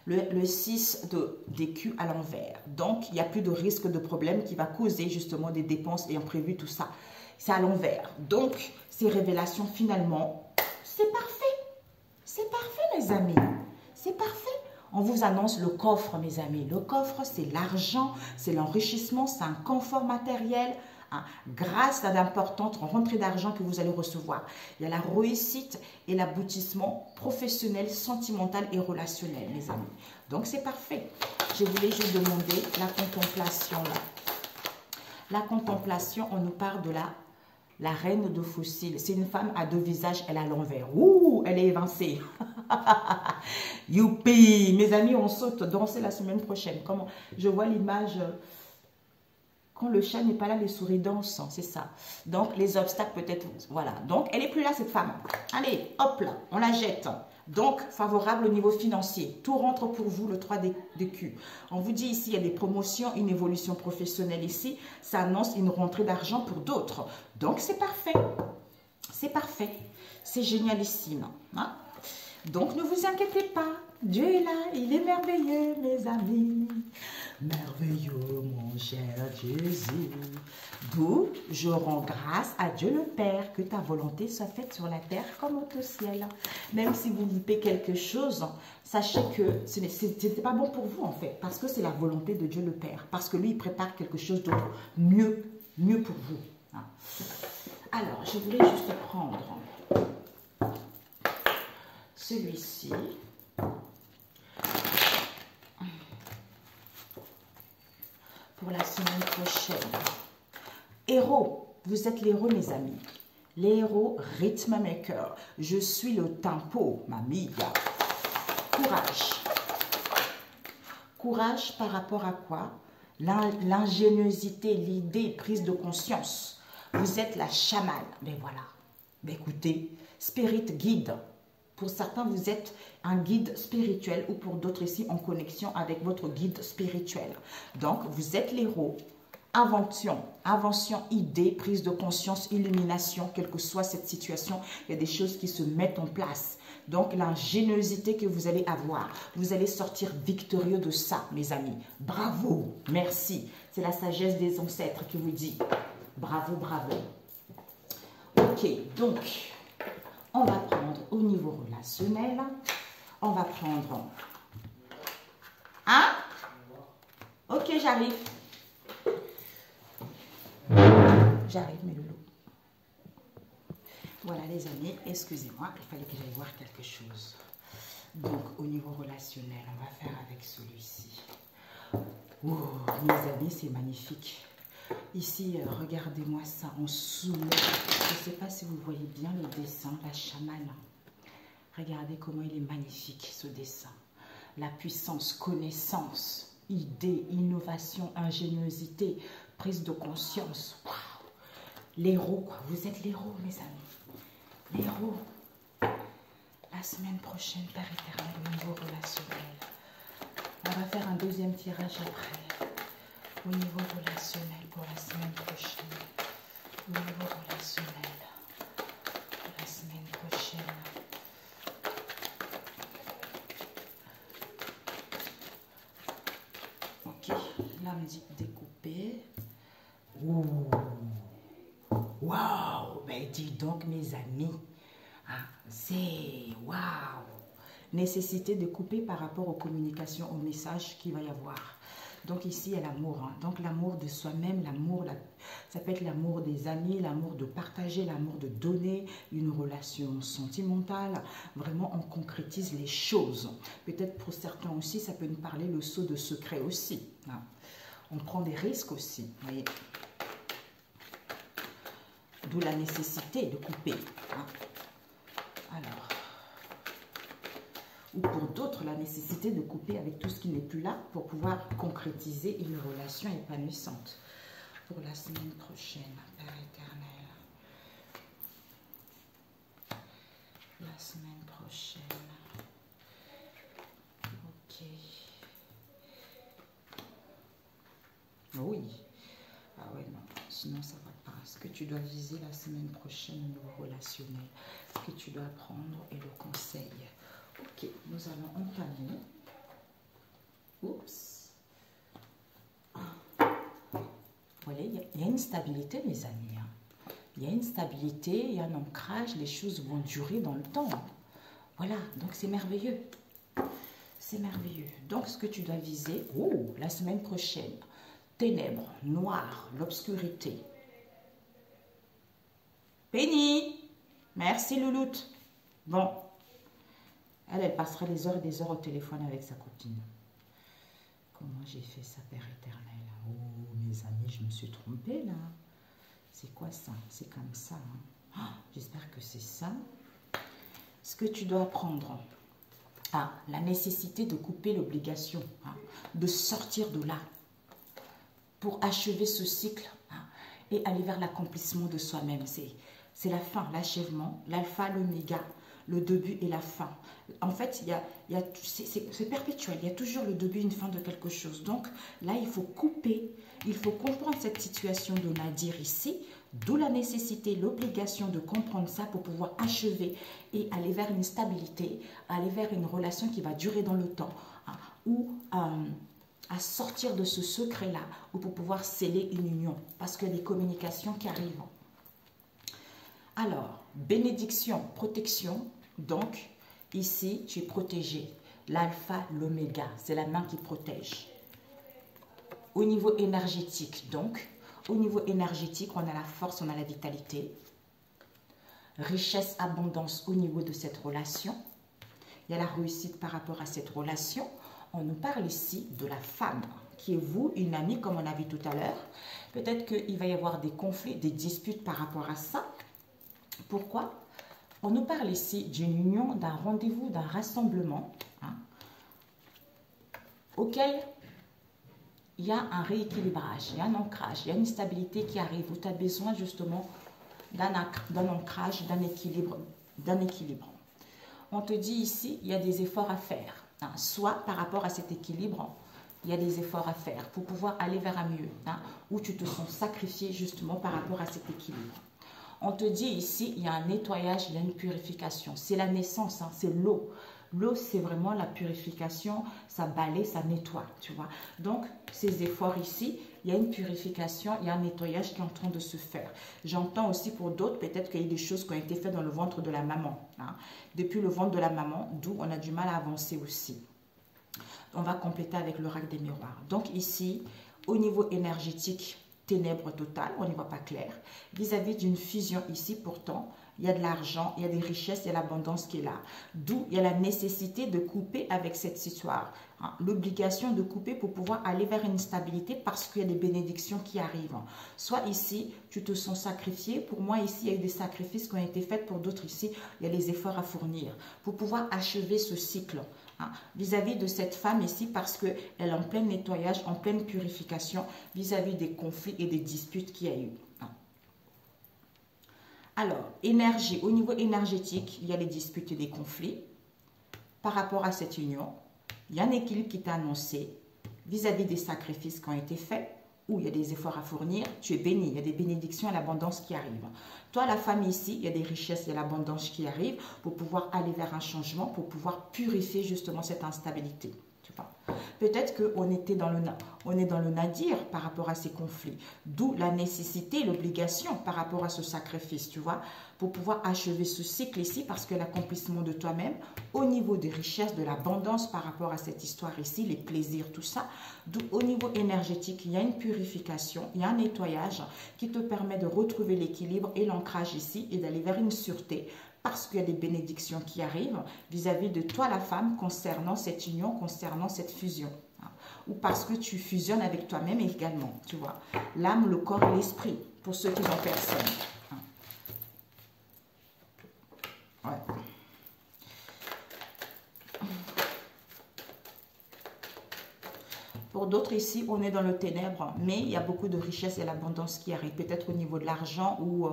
le 6 d'écus à l'envers. Donc, il n'y a plus de risque de problème qui va causer justement des dépenses et imprévus, tout ça. C'est à l'envers. Donc, ces révélations, finalement, c'est parfait. C'est parfait, mes amis. C'est parfait. On vous annonce le coffre, mes amis. Le coffre, c'est l'argent, c'est l'enrichissement, c'est un confort matériel, grâce à d'importantes rentrées d'argent que vous allez recevoir. Il y a la réussite et l'aboutissement professionnel, sentimental et relationnel, mes amis. Donc, c'est parfait. Je voulais juste demander la contemplation. Là. La contemplation, on nous parle de la reine de fossiles. C'est une femme à deux visages, elle est à l'envers. Ouh, elle est évincée. Youpi! Mes amis, on saute danser la semaine prochaine. Comment? Je vois l'image... Quand le chat n'est pas là, les souris dansent, c'est ça. Donc, les obstacles peut-être, voilà. Donc, elle n'est plus là, cette femme. Allez, hop là, on la jette. Donc, favorable au niveau financier. Tout rentre pour vous, le 3 d'écus. On vous dit ici, il y a des promotions, une évolution professionnelle ici. Ça annonce une rentrée d'argent pour d'autres. Donc, c'est parfait. C'est parfait. C'est génialissime. Hein? Donc, ne vous inquiétez pas. Dieu est là, il est merveilleux, mes amis. Merveilleux, mon cher Jésus. D'où je rends grâce à Dieu le Père, que ta volonté soit faite sur la terre comme au ciel. Même si vous loupez quelque chose, sachez que ce n'était pas bon pour vous en fait, parce que c'est la volonté de Dieu le Père, parce que lui, il prépare quelque chose d'autre, mieux pour vous. Alors, je voulais juste prendre celui-ci. Pour la semaine prochaine. Héros, vous êtes l'héros, mes amis. Les héros, rythme maker. Je suis le tempo, ma mia. Courage. Courage par rapport à quoi? L'ingéniosité, l'idée, prise de conscience. Vous êtes la chamane. Mais voilà. Mais écoutez, spirit guide. Pour certains, vous êtes un guide spirituel ou pour d'autres ici en connexion avec votre guide spirituel. Donc, vous êtes l'héros. Invention, idée, prise de conscience, illumination, quelle que soit cette situation, il y a des choses qui se mettent en place. Donc, l'ingéniosité que vous allez avoir, vous allez sortir victorieux de ça, mes amis. Bravo, merci. C'est la sagesse des ancêtres qui vous dit. Bravo, bravo. Ok, donc... on va prendre au niveau relationnel, on va prendre... Hein? Ok, j'arrive. J'arrive, mes loulous. Voilà, les amis, excusez-moi, il fallait que j'aille voir quelque chose. Donc, au niveau relationnel, on va faire avec celui-ci. Oh, mes amis, c'est magnifique. Ici, regardez-moi ça en sous. Je ne sais pas si vous voyez bien le dessin, la chamane. Regardez comment il est magnifique, ce dessin. La puissance, connaissance, idée, innovation, ingéniosité, prise de conscience. Waouh! L'héros, quoi. Vous êtes l'héros, mes amis. L'héros. La semaine prochaine, Père éternel, au niveau relationnel. On va faire un deuxième tirage après. Au niveau relationnel pour la semaine prochaine. Au niveau relationnel pour la semaine prochaine. Ok, là on dit découper. Ouh. Waouh, ben dis donc mes amis, c'est waouh. Nécessité de couper par rapport aux communications, aux messages qu'il va y avoir. Donc ici, il y a l'amour. Hein. Donc l'amour de soi-même, l'amour, ça peut être l'amour des amis, l'amour de partager, l'amour de donner, une relation sentimentale. Vraiment, on concrétise les choses. Peut-être pour certains aussi, ça peut nous parler le saut de secret aussi. Hein. On prend des risques aussi, vous voyez. D'où la nécessité de couper. Hein. Alors, ou pour d'autres, la nécessité de couper avec tout ce qui n'est plus là pour pouvoir concrétiser une relation épanouissante. Pour la semaine prochaine, Père éternel. La semaine prochaine. Ok. Oui. Ah ouais, non. Sinon, ça va pas. Ce que tu dois viser la semaine prochaine au niveau relationnel, ce que tu dois apprendre et le conseil. Ok, nous allons entamer. Oups. Voilà, il y a une stabilité, mes amis. Hein. Il y a une stabilité, il y a un ancrage, les choses vont durer dans le temps. Voilà, donc c'est merveilleux. C'est merveilleux. Donc, ce que tu dois viser, la semaine prochaine, ténèbres, noir, l'obscurité. Penny, merci Louloute. Bon, elle passera des heures et des heures au téléphone avec sa copine. Comment j'ai fait ça, Père éternel? Oh, mes amis, je me suis trompée là. C'est quoi ça? C'est comme ça. Hein? Oh, j'espère que c'est ça. Ce que tu dois apprendre. Ah, la nécessité de couper l'obligation. Hein, de sortir de là. Pour achever ce cycle. Hein, et aller vers l'accomplissement de soi-même. C'est la fin, l'achèvement, l'alpha, l'oméga. Le début et la fin. En fait, c'est perpétuel. Il y a toujours le début et une fin de quelque chose. Donc, là, il faut couper. Il faut comprendre cette situation de Nadir ici. D'où la nécessité, l'obligation de comprendre ça pour pouvoir achever et aller vers une stabilité, aller vers une relation qui va durer dans le temps. Hein, ou à sortir de ce secret-là, ou pour pouvoir sceller une union. Parce qu'il y a des communications qui arrivent. Alors, bénédiction, protection. Donc, ici, tu es protégé. L'alpha, l'oméga, c'est la main qui protège. Au niveau énergétique, donc, au niveau énergétique, on a la force, on a la vitalité. Richesse, abondance au niveau de cette relation. Il y a la réussite par rapport à cette relation. On nous parle ici de la femme, qui est vous, une amie, comme on a vu tout à l'heure. Peut-être qu'il va y avoir des conflits, des disputes par rapport à ça. Pourquoi? On nous parle ici d'une union, d'un rendez-vous, d'un rassemblement, hein, auquel il y a un rééquilibrage, il y a un ancrage, il y a une stabilité qui arrive, où tu as besoin justement d'un ancrage, d'un équilibre. On te dit ici, il y a des efforts à faire, hein, soit par rapport à cet équilibre, il y a des efforts à faire pour pouvoir aller vers un mieux, hein, où tu te sens sacrifié justement par rapport à cet équilibre. On te dit ici, il y a un nettoyage, il y a une purification. C'est la naissance, hein, c'est l'eau. L'eau, c'est vraiment la purification, ça balaye, ça nettoie, tu vois. Donc, ces efforts ici, il y a une purification, il y a un nettoyage qui est en train de se faire. J'entends aussi pour d'autres, peut-être qu'il y a des choses qui ont été faites dans le ventre de la maman. Hein. Depuis le ventre de la maman, d'où on a du mal à avancer aussi. On va compléter avec l'oracle des miroirs. Donc ici, au niveau énergétique, ténèbres totales, on n'y voit pas clair. Vis-à-vis d'une fusion ici, pourtant, il y a de l'argent, il y a des richesses, il y a l'abondance qui est là. D'où il y a la nécessité de couper avec cette histoire. Hein, l'obligation de couper pour pouvoir aller vers une stabilité parce qu'il y a des bénédictions qui arrivent. Soit ici, tu te sens sacrifié. Pour moi, ici, il y a eu des sacrifices qui ont été faits. Pour d'autres, ici, il y a des efforts à fournir pour pouvoir achever ce cycle. Vis-à-vis de cette femme ici, parce qu'elle est en plein nettoyage, en pleine purification, vis-à-vis des conflits et des disputes qu'il y a eu. Alors, énergie, au niveau énergétique, il y a les disputes et les conflits. Par rapport à cette union, il y a un équilibre qui est annoncé vis-à-vis des sacrifices qui ont été faits, où il y a des efforts à fournir, tu es béni, il y a des bénédictions et l'abondance qui arrivent. Toi, la femme ici, il y a des richesses et l'abondance qui arrivent pour pouvoir aller vers un changement, pour pouvoir purifier justement cette instabilité. Tu tu vois. Peut-être qu'on est dans le nadir par rapport à ces conflits. D'où la nécessité, l'obligation par rapport à ce sacrifice, tu vois, pour pouvoir achever ce cycle ici, parce que l'accomplissement de toi-même, au niveau des richesses, de l'abondance par rapport à cette histoire ici, les plaisirs, tout ça, d'où au niveau énergétique, il y a une purification, il y a un nettoyage qui te permet de retrouver l'équilibre et l'ancrage ici et d'aller vers une sûreté, parce qu'il y a des bénédictions qui arrivent vis-à-vis de toi, la femme, concernant cette union, concernant cette fusion. Ou parce que tu fusionnes avec toi-même également, tu vois. L'âme, le corps et l'esprit, pour ceux qui n'ont personne. Ouais. Pour d'autres ici, on est dans le ténèbre, mais il y a beaucoup de richesse et l'abondance qui arrive. Peut-être au niveau de l'argent ou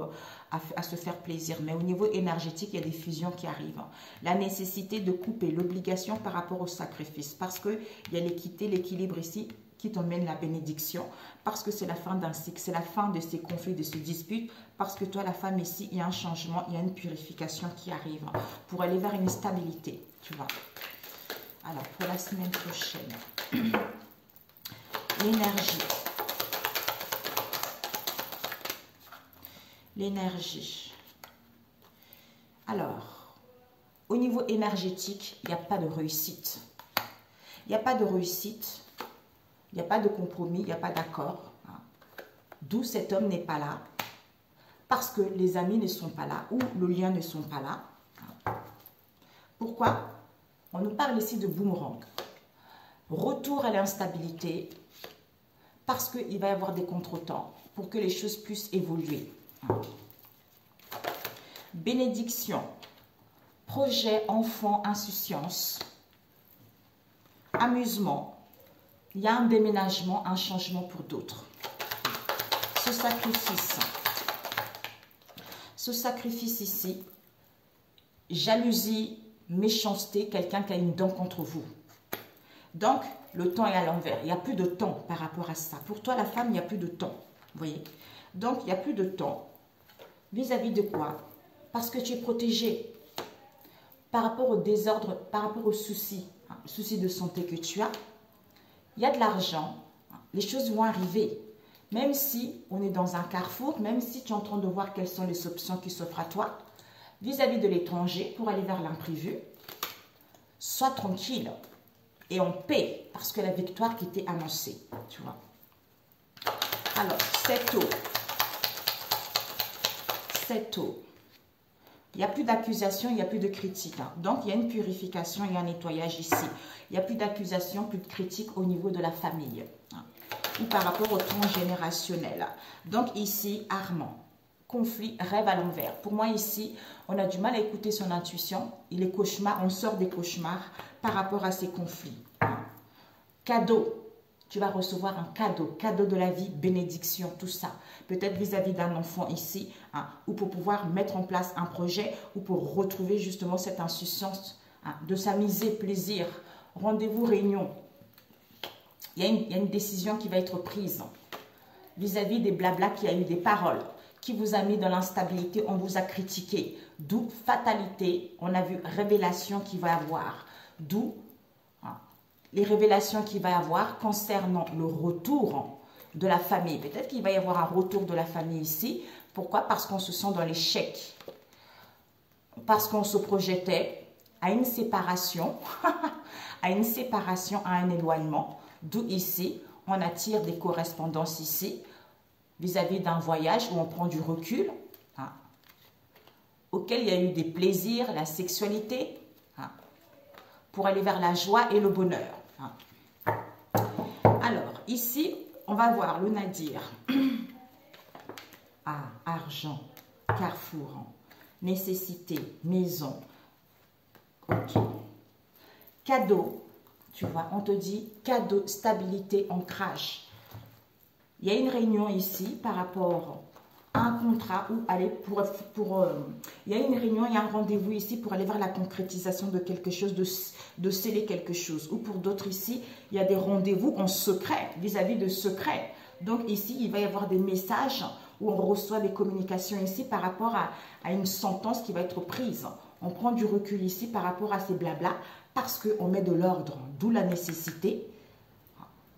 à se faire plaisir. Mais au niveau énergétique, il y a des fusions qui arrivent. La nécessité de couper, l'obligation par rapport au sacrifice. Parce qu'il y a l'équité, l'équilibre ici qui t'emmène la bénédiction. Parce que c'est la fin d'un cycle, c'est la fin de ces conflits, de ces disputes. Parce que toi, la femme ici, il y a un changement, il y a une purification qui arrive. Pour aller vers une stabilité, tu vois. Alors, pour la semaine prochaine... L'énergie. L'énergie. Alors, au niveau énergétique, il n'y a pas de réussite. Il n'y a pas de réussite. Il n'y a pas de compromis. Il n'y a pas d'accord. D'où cet homme n'est pas là. Parce que les amis ne sont pas là. Ou le lien ne sont pas là. Pourquoi? On nous parle ici de boomerang. Retour à l'instabilité. Parce qu'il va y avoir des contretemps pour que les choses puissent évoluer. Bénédiction, projet, enfant, insouciance, amusement. Il y a un déménagement, un changement pour d'autres. Ce sacrifice ici, jalousie, méchanceté, quelqu'un qui a une dent contre vous. Donc, le temps est à l'envers. Il n'y a plus de temps par rapport à ça. Pour toi, la femme, il n'y a plus de temps. Vous voyez? Donc, il n'y a plus de temps. Vis-à-vis de quoi? Parce que tu es protégé. Par rapport au désordre, par rapport aux soucis, soucis de santé que tu as, il y a de l'argent. Les choses vont arriver. Même si on est dans un carrefour, même si tu es en train de voir quelles sont les options qui s'offrent à toi, vis-à-vis de l'étranger, pour aller vers l'imprévu, sois tranquille. Et en paix, parce que la victoire qui t'est annoncée, tu vois. Alors, cette eau. Il n'y a plus d'accusation, il n'y a plus de critique. Donc, il y a une purification, il y a un nettoyage ici. Il n'y a plus d'accusation, plus de critique au niveau de la famille. Ou par rapport au transgénérationnel. Donc, ici, Armand. Conflit, rêve à l'envers. Pour moi, ici, on a du mal à écouter son intuition. Il est cauchemar, on sort des cauchemars par rapport à ces conflits. Cadeau, tu vas recevoir un cadeau, cadeau de la vie, bénédiction, tout ça. Peut-être vis-à-vis d'un enfant ici, ou pour pouvoir mettre en place un projet, ou pour retrouver justement cette insouciance de s'amuser, plaisir, rendez-vous, réunion. Il y a une décision qui va être prise vis-à-vis des blablas qui a eu des paroles, qui vous a mis dans l'instabilité, on vous a critiqué. D'où fatalité, on a vu révélation qu'il va y avoir. D'où les révélations qu'il va y avoir concernant le retour de la famille. Peut-être qu'il va y avoir un retour de la famille ici. Pourquoi? Parce qu'on se sent dans l'échec. Parce qu'on se projetait à une séparation, à un éloignement. D'où ici, on attire des correspondances ici, vis-à-vis d'un voyage où on prend du recul, auquel il y a eu des plaisirs, la sexualité, pour aller vers la joie et le bonheur. Alors, ici, on va voir le nadir. Argent, carrefour, nécessité, maison. Ok. Cadeau, tu vois, on te dit cadeau, stabilité, ancrage. Il y a une réunion ici par rapport à un contrat ou aller il y a une réunion, il y a un rendez-vous ici pour aller vers la concrétisation de quelque chose, de sceller quelque chose. Ou pour d'autres ici, il y a des rendez-vous en secret, vis-à-vis de secret. Donc ici, il va y avoir des messages où on reçoit des communications ici par rapport à une sentence qui va être prise. On prend du recul ici par rapport à ces blablas parce qu'on met de l'ordre, d'où la nécessité.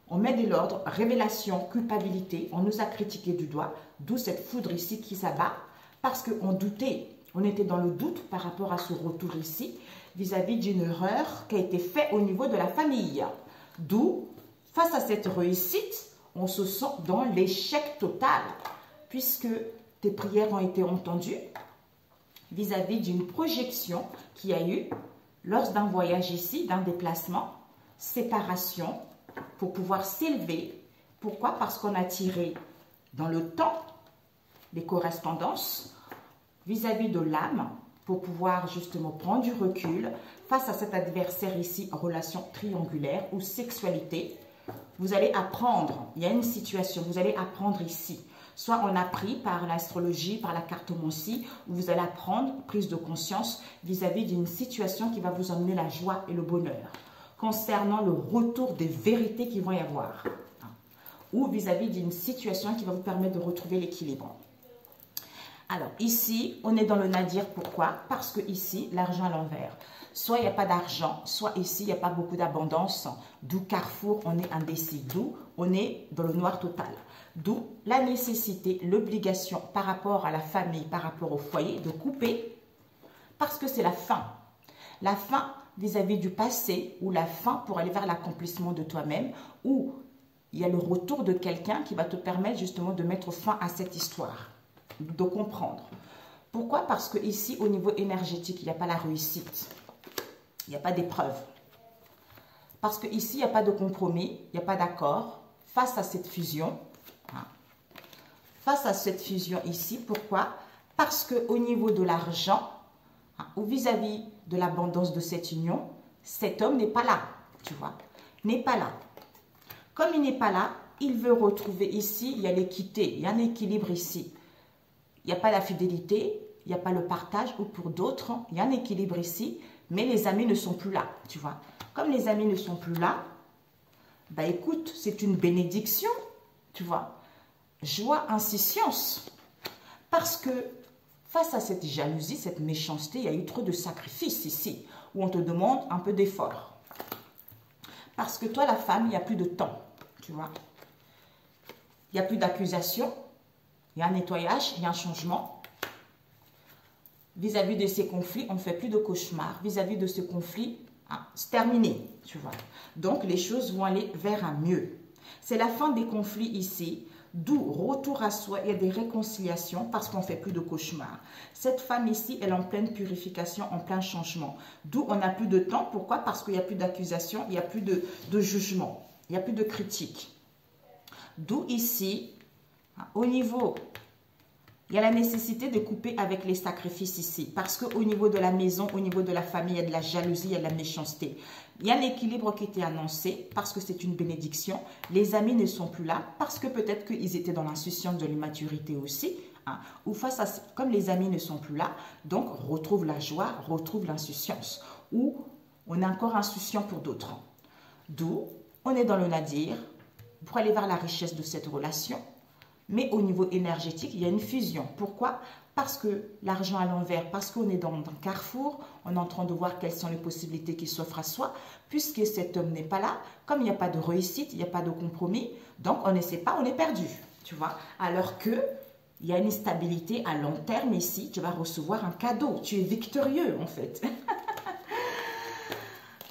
On met de l'ordre, révélation, culpabilité, on nous a critiqué du doigt, d'où cette foudre ici qui s'abat, parce qu'on doutait, on était dans le doute par rapport à ce retour ici, vis-à-vis d'une erreur qui a été faite au niveau de la famille. D'où, face à cette réussite, on se sent dans l'échec total, puisque tes prières ont été entendues, vis-à-vis d'une projection qu'il y a eu lors d'un voyage ici, d'un déplacement, séparation, pour pouvoir s'élever. Pourquoi? Parce qu'on a tiré dans le temps des correspondances vis-à-vis de l'âme pour pouvoir justement prendre du recul face à cet adversaire ici, relation triangulaire ou sexualité. Vous allez apprendre, il y a une situation, vous allez apprendre ici. Soit on a pris par l'astrologie, par la cartomancie, où vous allez apprendre prise de conscience vis-à-vis d'une situation qui va vous emmener la joie et le bonheur, concernant le retour des vérités qui vont y avoir, ou vis-à-vis d'une situation qui va vous permettre de retrouver l'équilibre. Alors ici, on est dans le nadir, pourquoi? Parce que ici, l'argent à l'envers. Soit il n'y a pas d'argent, soit ici, il n'y a pas beaucoup d'abondance, d'où carrefour, on est indécis, d'où on est dans le noir total. D'où la nécessité, l'obligation par rapport à la famille, par rapport au foyer, de couper, parce que c'est la fin. La fin vis-à-vis du passé, ou la fin pour aller vers l'accomplissement de toi-même, ou il y a le retour de quelqu'un qui va te permettre justement de mettre fin à cette histoire, de comprendre. Pourquoi? Parce que ici, au niveau énergétique, il n'y a pas la réussite, il n'y a pas d'épreuve. Parce que ici, il n'y a pas de compromis, il n'y a pas d'accord face à cette fusion. Face à cette fusion ici, pourquoi? Parce qu'au niveau de l'argent, ou vis-à-vis de l'abondance de cette union, cet homme n'est pas là, tu vois, n'est pas là. Comme il n'est pas là, il veut retrouver ici, il y a l'équité, il y a un équilibre ici. Il n'y a pas la fidélité, il n'y a pas le partage, ou pour d'autres, il y a un équilibre ici, mais les amis ne sont plus là, tu vois. Comme les amis ne sont plus là, bah écoute, c'est une bénédiction, tu vois. Joie, insouciance. Parce que face à cette jalousie, cette méchanceté, il y a eu trop de sacrifices ici, où on te demande un peu d'effort. Parce que toi, la femme, il n'y a plus de temps, tu vois. Il n'y a plus d'accusation, il y a un nettoyage, il y a un changement. Vis-à-vis de ces conflits, on ne fait plus de cauchemars. Vis-à-vis de ce conflit, c'est terminé, tu vois. Donc, les choses vont aller vers un mieux. C'est la fin des conflits ici. D'où retour à soi et des réconciliations parce qu'on ne fait plus de cauchemars. Cette femme ici, elle est en pleine purification, en plein changement. D'où on n'a plus de temps. Pourquoi? Parce qu'il n'y a plus d'accusation, il n'y a plus de jugement, il n'y a plus de critique. D'où ici, au niveau, il y a la nécessité de couper avec les sacrifices ici. Parce qu'au niveau de la maison, au niveau de la famille, il y a de la jalousie, il y a de la méchanceté. Il y a un équilibre qui était annoncé parce que c'est une bénédiction. Les amis ne sont plus là parce que peut-être qu'ils étaient dans l'insouciance de l'immaturité aussi. Ou face à, comme les amis ne sont plus là, donc retrouve la joie, retrouve l'insouciance. Ou on est encore insouciant pour d'autres. D'où on est dans le nadir pour aller vers la richesse de cette relation. Mais au niveau énergétique, il y a une fusion. Pourquoi? Parce que l'argent à l'envers, parce qu'on est dans un carrefour, on est en train de voir quelles sont les possibilités qui s'offrent à soi, puisque cet homme n'est pas là, comme il n'y a pas de réussite, il n'y a pas de compromis, donc on ne sait pas, on est perdu, tu vois. Alors que il y a une stabilité à long terme ici, tu vas recevoir un cadeau, tu es victorieux en fait.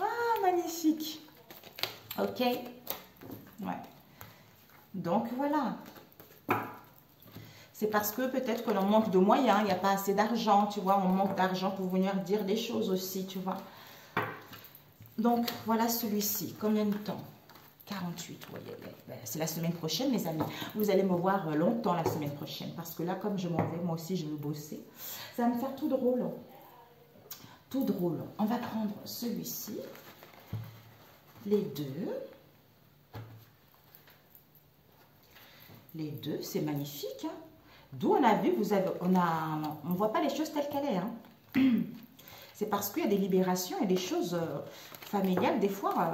Ah, magnifique. Ok. Ouais. Donc voilà. C'est parce que peut-être que l'on manque de moyens, il n'y a pas assez d'argent, tu vois, on manque d'argent pour venir dire des choses aussi, tu vois. Donc, voilà celui-ci. Combien de temps? 48, oui. C'est la semaine prochaine, mes amis. Vous allez me voir longtemps la semaine prochaine, parce que là, comme je m'en vais, moi aussi, je veux bosser. Ça va me faire tout drôle. Tout drôle. On va prendre celui-ci. Les deux. Les deux, c'est magnifique, hein. D'où on a vu, on ne voit pas les choses telles qu'elles sont. Hein. C'est parce qu'il y a des libérations et des choses familiales. Des fois,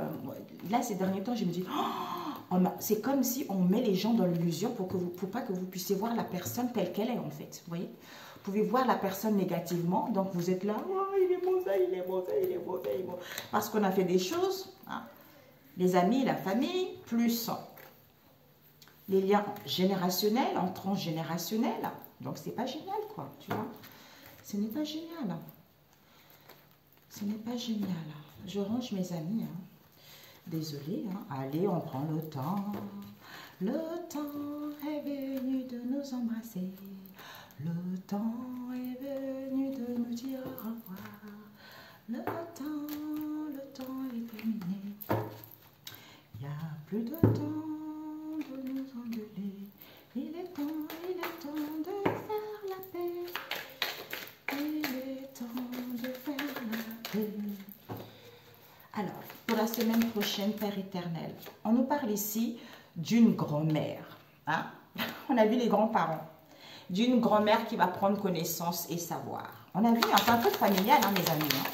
là, ces derniers temps, je me dis, oh, c'est comme si on met les gens dans l'illusion pour pas que vous puissiez voir la personne telle qu'elle est, en fait. Vous voyez? pouvez voir la personne négativement. Donc, vous êtes là, oh, il est mauvais, il est mauvais, il est mauvais, il est mauvais. Parce qu'on a fait des choses, hein, les amis, la famille, plus les liens générationnels, en transgénérationnel. Donc, c'est pas génial, quoi, tu vois. Ce n'est pas génial. Ce n'est pas génial. Je range mes amis, hein. Désolée, hein. Allez, on prend le temps. Le temps est venu de nous embrasser. Le temps est venu de nous dire au revoir. Le temps est terminé. Il n'y a plus de temps de nous engueuler. Il est temps de faire la paix. Il est temps de faire la paix. Alors, pour la semaine prochaine, Père éternel, on nous parle ici d'une grand-mère. Hein? On a vu les grands-parents. D'une grand-mère qui va prendre connaissance et savoir. On a vu un peu familial, hein, mes amis, hein,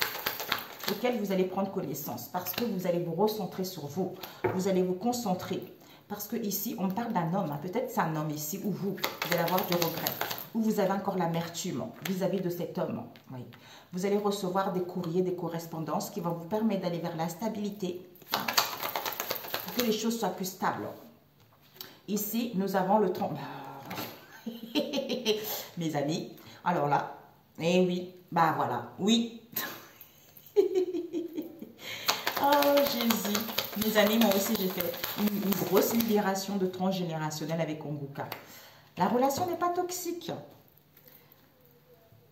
auquel vous allez prendre connaissance. Parce que vous allez vous recentrer sur vous. Vous allez vous concentrer. Parce que ici, on parle d'un homme. Hein. Peut-être c'est un homme ici, ou vous allez avoir du regret. Ou vous avez encore l'amertume vis-à-vis de cet homme. Oui. Vous allez recevoir des courriers, des correspondances qui vont vous permettre d'aller vers la stabilité. Hein, pour que les choses soient plus stables. Ici, nous avons le 30. Mes amis, alors là, eh oui, bah voilà, oui. Oh Jésus, mes amis, moi aussi j'ai fait une grosse libération de transgénérationnel avec Onguka. La relation n'est pas toxique.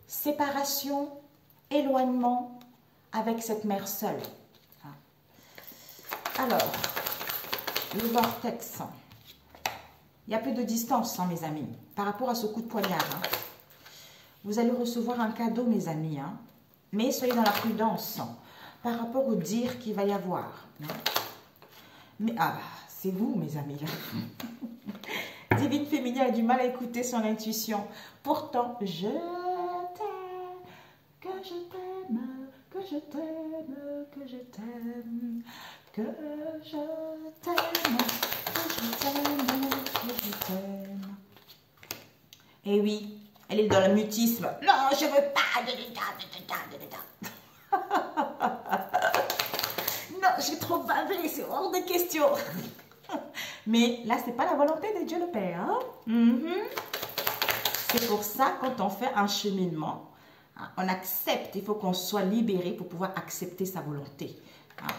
Séparation, éloignement avec cette mère seule. Alors, le vortex. Il n'y a plus de distance, hein, mes amis, par rapport à ce coup de poignard. Hein. Vous allez recevoir un cadeau, mes amis. Hein. Mais soyez dans la prudence par rapport au dire qu'il va y avoir. Hein. Mais, c'est vous, mes amis. Divine Féminine a du mal à écouter son intuition. Pourtant, je t'aime, que je t'aime, que je t'aime, que je t'aime, que je t'aime, que je t'aime, que je t'aime. Et oui, elle est dans le mutisme. Non, je veux pas de non, j'ai trop bavé, c'est hors de question. Mais là, c'est pas la volonté de Dieu le Père. Hein? C'est pour ça, quand on fait un cheminement, hein, on accepte, il faut qu'on soit libéré pour pouvoir accepter sa volonté. Hein?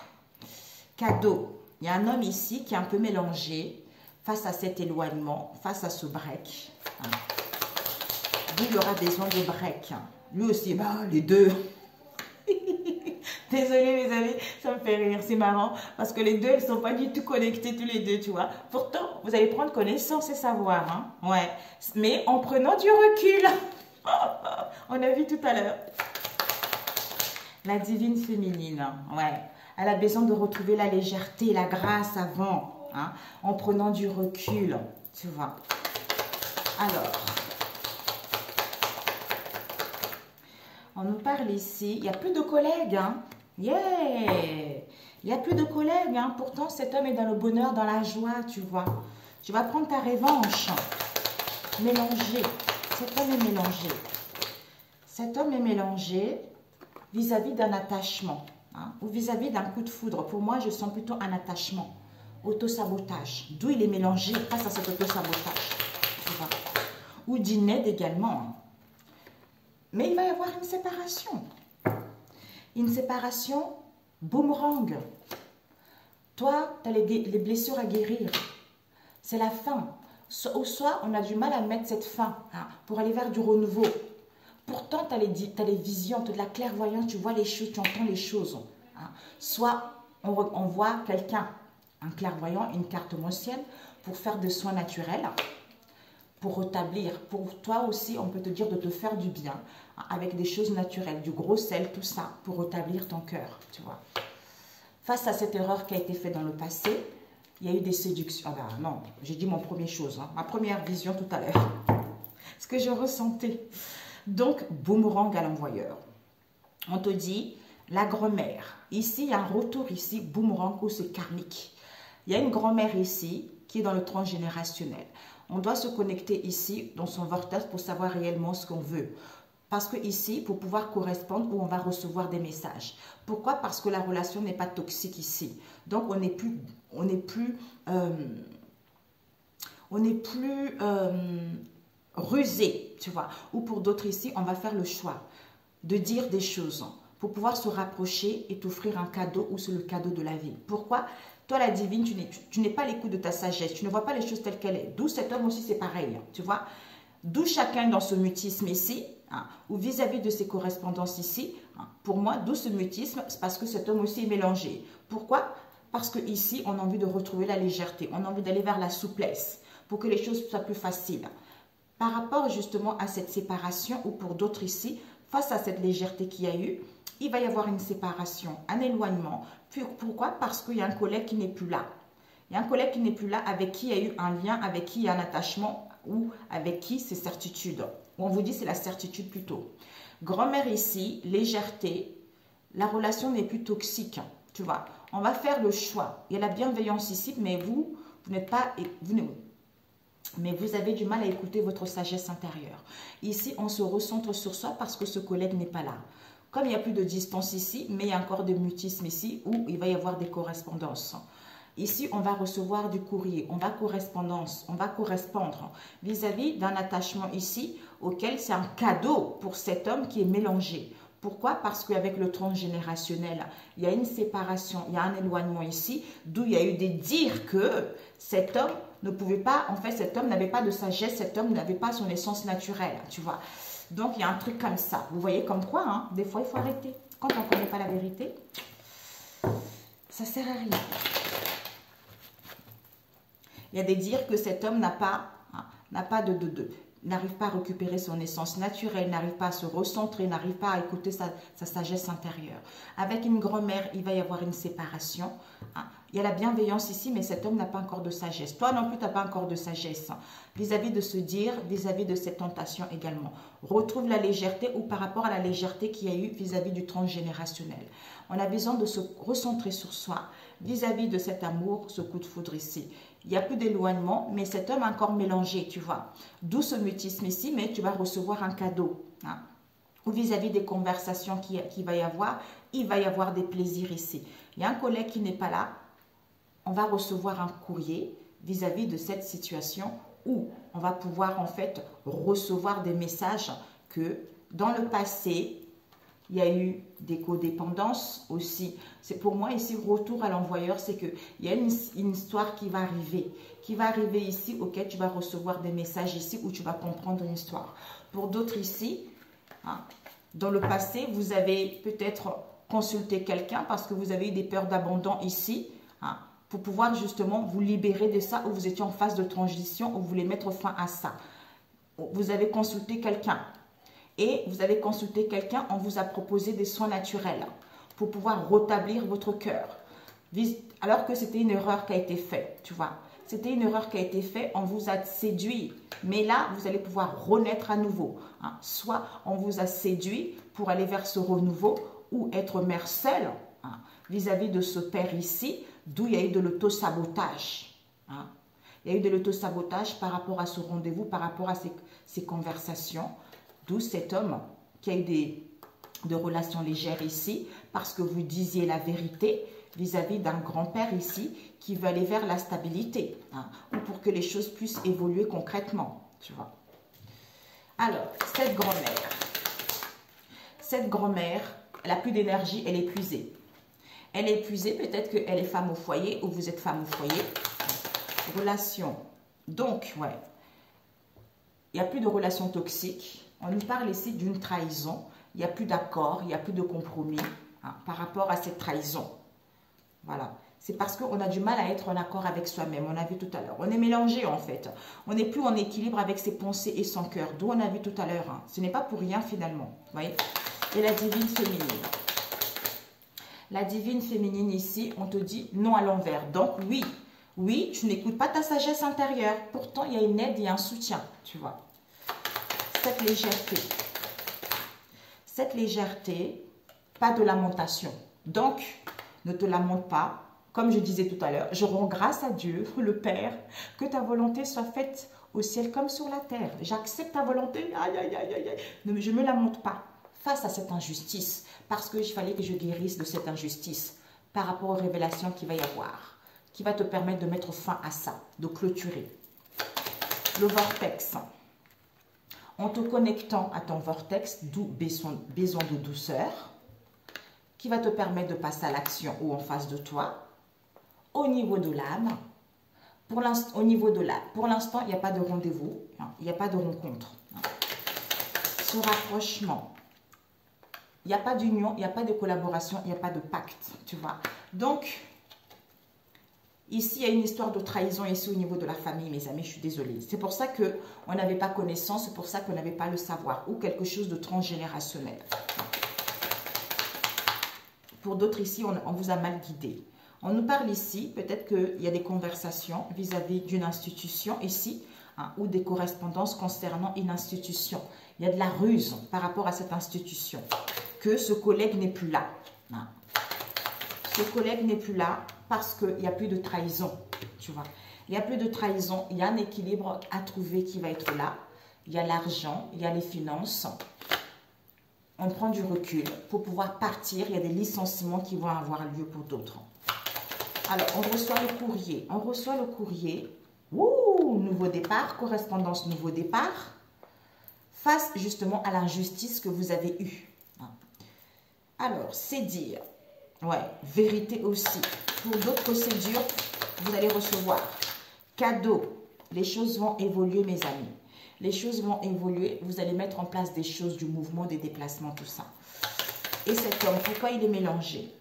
Cadeau. Il y a un homme ici qui est un peu mélangé face à cet éloignement, face à ce break. Hein? Lui, il aura besoin de break. Hein? Lui aussi, bah, les deux. Désolée mes amis, ça me fait rire, c'est marrant, parce que les deux, ils ne sont pas du tout connectés tous les deux, tu vois. Pourtant, vous allez prendre connaissance et savoir, hein. Ouais, mais en prenant du recul. On a vu tout à l'heure. La divine féminine, ouais. Elle a besoin de retrouver la légèreté, la grâce avant, hein, en prenant du recul, tu vois. Alors, on nous parle ici, il n'y a plus de collègues, hein. Yeah! Il n'y a plus de collègues, hein. Pourtant cet homme est dans le bonheur, dans la joie, tu vois. Tu vas prendre ta revanche. Mélangé. Cet homme est mélangé. Cet homme est mélangé vis-à-vis d'un attachement, hein, ou vis-à-vis d'un coup de foudre. Pour moi, je sens plutôt un attachement. Autosabotage. D'où il est mélangé face à cet autosabotage. Tu vois. Ou d'inaide également. Hein. Mais il va y avoir une séparation. Une séparation boomerang. Toi, tu as les blessures à guérir. C'est la fin. Ou soit, on a du mal à mettre cette fin, hein, pour aller vers du renouveau. Pourtant, tu as les visions, tu as de la clairvoyance, tu vois les choses, tu entends les choses. Hein. Soit, on voit quelqu'un, un clairvoyant, une carte ancienne, pour faire des soins naturels, pour rétablir. Pour toi aussi, on peut te dire de te faire du bien, hein, avec des choses naturelles, du gros sel, tout ça, pour rétablir ton cœur, tu vois. Face à cette erreur qui a été faite dans le passé, il y a eu des séductions. Ah ben non, j'ai dit mon première chose, hein, ma première vision tout à l'heure. Ce que je ressentais. Donc, boomerang à l'envoyeur. On te dit, la grand-mère. Ici, il y a un retour ici, boomerang ou c'est karmique. Il y a une grand-mère ici qui est dans le transgénérationnel. On doit se connecter ici, dans son vortex, pour savoir réellement ce qu'on veut. Parce que ici, pour pouvoir correspondre, où on va recevoir des messages. Pourquoi? Parce que la relation n'est pas toxique ici. Donc, on n'est plus rusé, tu vois. Ou pour d'autres ici, on va faire le choix de dire des choses pour pouvoir se rapprocher et t'offrir un cadeau ou c'est le cadeau de la vie. Pourquoi? Toi, la divine, tu n'es pas à l'écoute de ta sagesse. Tu ne vois pas les choses telles qu'elles sont. D'où cet homme aussi, c'est pareil, tu vois. D'où chacun dans ce mutisme ici, ou vis-à-vis de ses correspondances ici, pour moi, d'où ce mutisme, c'est parce que cet homme aussi est mélangé. Pourquoi? Parce que ici, on a envie de retrouver la légèreté, on a envie d'aller vers la souplesse, pour que les choses soient plus faciles. Par rapport justement à cette séparation, ou pour d'autres ici, face à cette légèreté qu'il y a eu, il va y avoir une séparation, un éloignement. Pourquoi? Parce qu'il y a un collègue qui n'est plus là. Il y a un collègue qui n'est plus là, avec qui il y a eu un lien, avec qui il y a un attachement, ou avec qui c'est certitude. On vous dit c'est la certitude plutôt. Grand-mère ici, légèreté, la relation n'est plus toxique, tu vois. On va faire le choix. Il y a la bienveillance ici, mais vous n'êtes pas... mais vous avez du mal à écouter votre sagesse intérieure. Ici, on se recentre sur soi parce que ce collègue n'est pas là. Comme il n'y a plus de distance ici, mais il y a encore des mutismes ici où il va y avoir des correspondances. Ici, on va recevoir du courrier, on va correspondre vis-à-vis d'un attachement ici auquel c'est un cadeau pour cet homme qui est mélangé. Pourquoi? Parce qu'avec le transgénérationnel, il y a une séparation, il y a un éloignement ici, d'où il y a eu des dires que cet homme ne pouvait pas, en fait, cet homme n'avait pas de sagesse, cet homme n'avait pas son essence naturelle, tu vois. Donc, il y a un truc comme ça. Vous voyez comme quoi, hein, des fois, il faut arrêter. Quand on ne connaît pas la vérité, ça ne sert à rien. Il y a des dires que cet homme n'arrive pas à récupérer son essence naturelle, n'arrive pas à se recentrer, n'arrive pas à écouter sa sagesse intérieure. Avec une grand-mère, il va y avoir une séparation. Il y a la bienveillance ici, mais cet homme n'a pas encore de sagesse. Toi non plus, tu n'as pas encore de sagesse. Vis-à-vis de ce dire, vis-à-vis de cette tentation également. Retrouve la légèreté ou par rapport à la légèreté qu'il y a eu vis-à-vis du transgénérationnel. On a besoin de se recentrer sur soi vis-à-vis de cet amour, ce coup de foudre ici. Il n'y a plus d'éloignement, mais cet homme est encore mélangé, tu vois. D'où ce mutisme ici, mais tu vas recevoir un cadeau. Ou vis-à-vis des conversations qu'il va y avoir, il va y avoir des plaisirs ici. Il y a un collègue qui n'est pas là, on va recevoir un courrier vis-à-vis de cette situation où on va pouvoir en fait recevoir des messages que dans le passé, il y a eu des codépendances aussi. C'est pour moi ici, retour à l'envoyeur, c'est qu'il y a une histoire qui va arriver ici, auquel tu vas recevoir des messages ici, où tu vas comprendre une histoire. Pour d'autres ici, dans le passé, vous avez peut-être consulté quelqu'un parce que vous avez eu des peurs d'abandon ici, pour pouvoir justement vous libérer de ça, où vous étiez en phase de transition, où vous voulez mettre fin à ça. Vous avez consulté quelqu'un. Et vous avez consulté quelqu'un, on vous a proposé des soins naturels pour pouvoir rétablir votre cœur. Alors que c'était une erreur qui a été faite, tu vois. C'était une erreur qui a été faite, on vous a séduit. Mais là, vous allez pouvoir renaître à nouveau. Soit on vous a séduit pour aller vers ce renouveau ou être mère seule vis-à-vis de ce père ici, d'où il y a eu de l'autosabotage. Il y a eu de l'autosabotage par rapport à ce rendez-vous, par rapport à ces conversations. D'où cet homme qui a eu des relations légères ici, parce que vous disiez la vérité vis-à-vis d'un grand-père ici qui veut aller vers la stabilité, ou pour que les choses puissent évoluer concrètement, tu vois. Alors, cette grand-mère, elle n'a plus d'énergie, elle est épuisée. Elle est épuisée, peut-être qu'elle est femme au foyer, ou vous êtes femme au foyer. Relation. Donc, ouais, il n'y a plus de relation toxique. On nous parle ici d'une trahison. Il n'y a plus d'accord, il n'y a plus de compromis par rapport à cette trahison. Voilà. C'est parce qu'on a du mal à être en accord avec soi-même. On a vu tout à l'heure. On est mélangé en fait. On n'est plus en équilibre avec ses pensées et son cœur. D'où on a vu tout à l'heure. Ce n'est pas pour rien finalement. Vous voyez? Et la divine féminine. La divine féminine ici, on te dit non à l'envers. Donc oui, tu n'écoutes pas ta sagesse intérieure. Pourtant, il y a une aide et un soutien, tu vois. Cette légèreté, pas de lamentation. Donc, ne te lamente pas, comme je disais tout à l'heure, je rends grâce à Dieu, le Père, que ta volonté soit faite au ciel comme sur la terre. J'accepte ta volonté, aïe, aïe, aïe, aïe, aïe. Je ne me lamente pas face à cette injustice, parce qu'il fallait que je guérisse de cette injustice par rapport aux révélations qu'il va y avoir, qui va te permettre de mettre fin à ça, de clôturer. Le vortex. En te connectant à ton vortex, d'où besoin de douceur, qui va te permettre de passer à l'action ou en face de toi, au niveau de l'âme. Pour l'instant, il n'y a pas de rendez-vous, il n'y a pas de rencontre. Ce rapprochement, il n'y a pas d'union, il n'y a pas de collaboration, il n'y a pas de pacte, tu vois. Donc, ici, il y a une histoire de trahison ici au niveau de la famille, mes amis, je suis désolée. C'est pour ça qu'on n'avait pas connaissance, c'est pour ça qu'on n'avait pas le savoir, ou quelque chose de transgénérationnel. Pour d'autres ici, on vous a mal guidé. On nous parle ici, peut-être qu'il y a des conversations vis-à-vis d'une institution ici, ou des correspondances concernant une institution. Il y a de la ruse par rapport à cette institution, que ce collègue n'est plus là. Ce collègue n'est plus là parce qu'il n'y a plus de trahison, tu vois. Il n'y a plus de trahison, il y a un équilibre à trouver qui va être là. Il y a l'argent, il y a les finances. On prend du recul pour pouvoir partir. Il y a des licenciements qui vont avoir lieu pour d'autres. Alors, on reçoit le courrier. On reçoit le courrier. Ouh, nouveau départ, correspondance nouveau départ. Face justement à l'injustice que vous avez eue. Alors, c'est dire, ouais, vérité aussi. Pour d'autres procédures, vous allez recevoir cadeau. Les choses vont évoluer, mes amis. Les choses vont évoluer. Vous allez mettre en place des choses, du mouvement, des déplacements, tout ça. Et cet homme, pourquoi il est mélangé?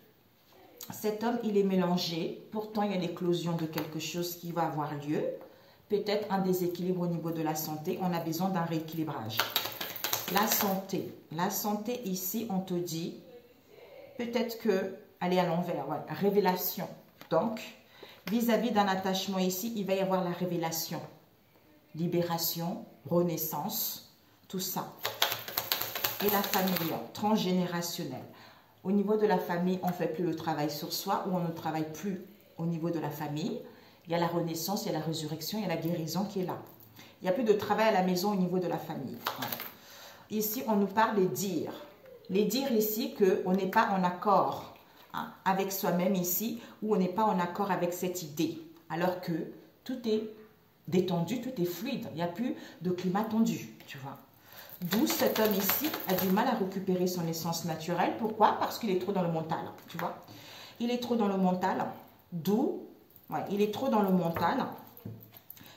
Cet homme, il est mélangé. Pourtant, il y a l'éclosion de quelque chose qui va avoir lieu. Peut-être un déséquilibre au niveau de la santé. On a besoin d'un rééquilibrage. La santé. La santé, ici, on te dit, peut-être que, elle est à l'envers, ouais, révélation. Donc, vis-à-vis d'un attachement ici, il va y avoir la révélation. Libération, renaissance, tout ça. Et la famille, transgénérationnelle. Au niveau de la famille, on ne fait plus le travail sur soi ou on ne travaille plus au niveau de la famille. Il y a la renaissance, il y a la résurrection, il y a la guérison qui est là. Il n'y a plus de travail à la maison au niveau de la famille. Ici, on nous parle des dires. Les dires ici qu'on n'est pas en accord avec soi-même ici ou on n'est pas en accord avec cette idée. Alors que tout est détendu, tout est fluide. Il n'y a plus de climat tendu, tu vois. D'où cet homme ici a du mal à récupérer son essence naturelle. Pourquoi? Parce qu'il est trop dans le mental, tu vois. Il est trop dans le mental. D'où, ouais, il est trop dans le mental.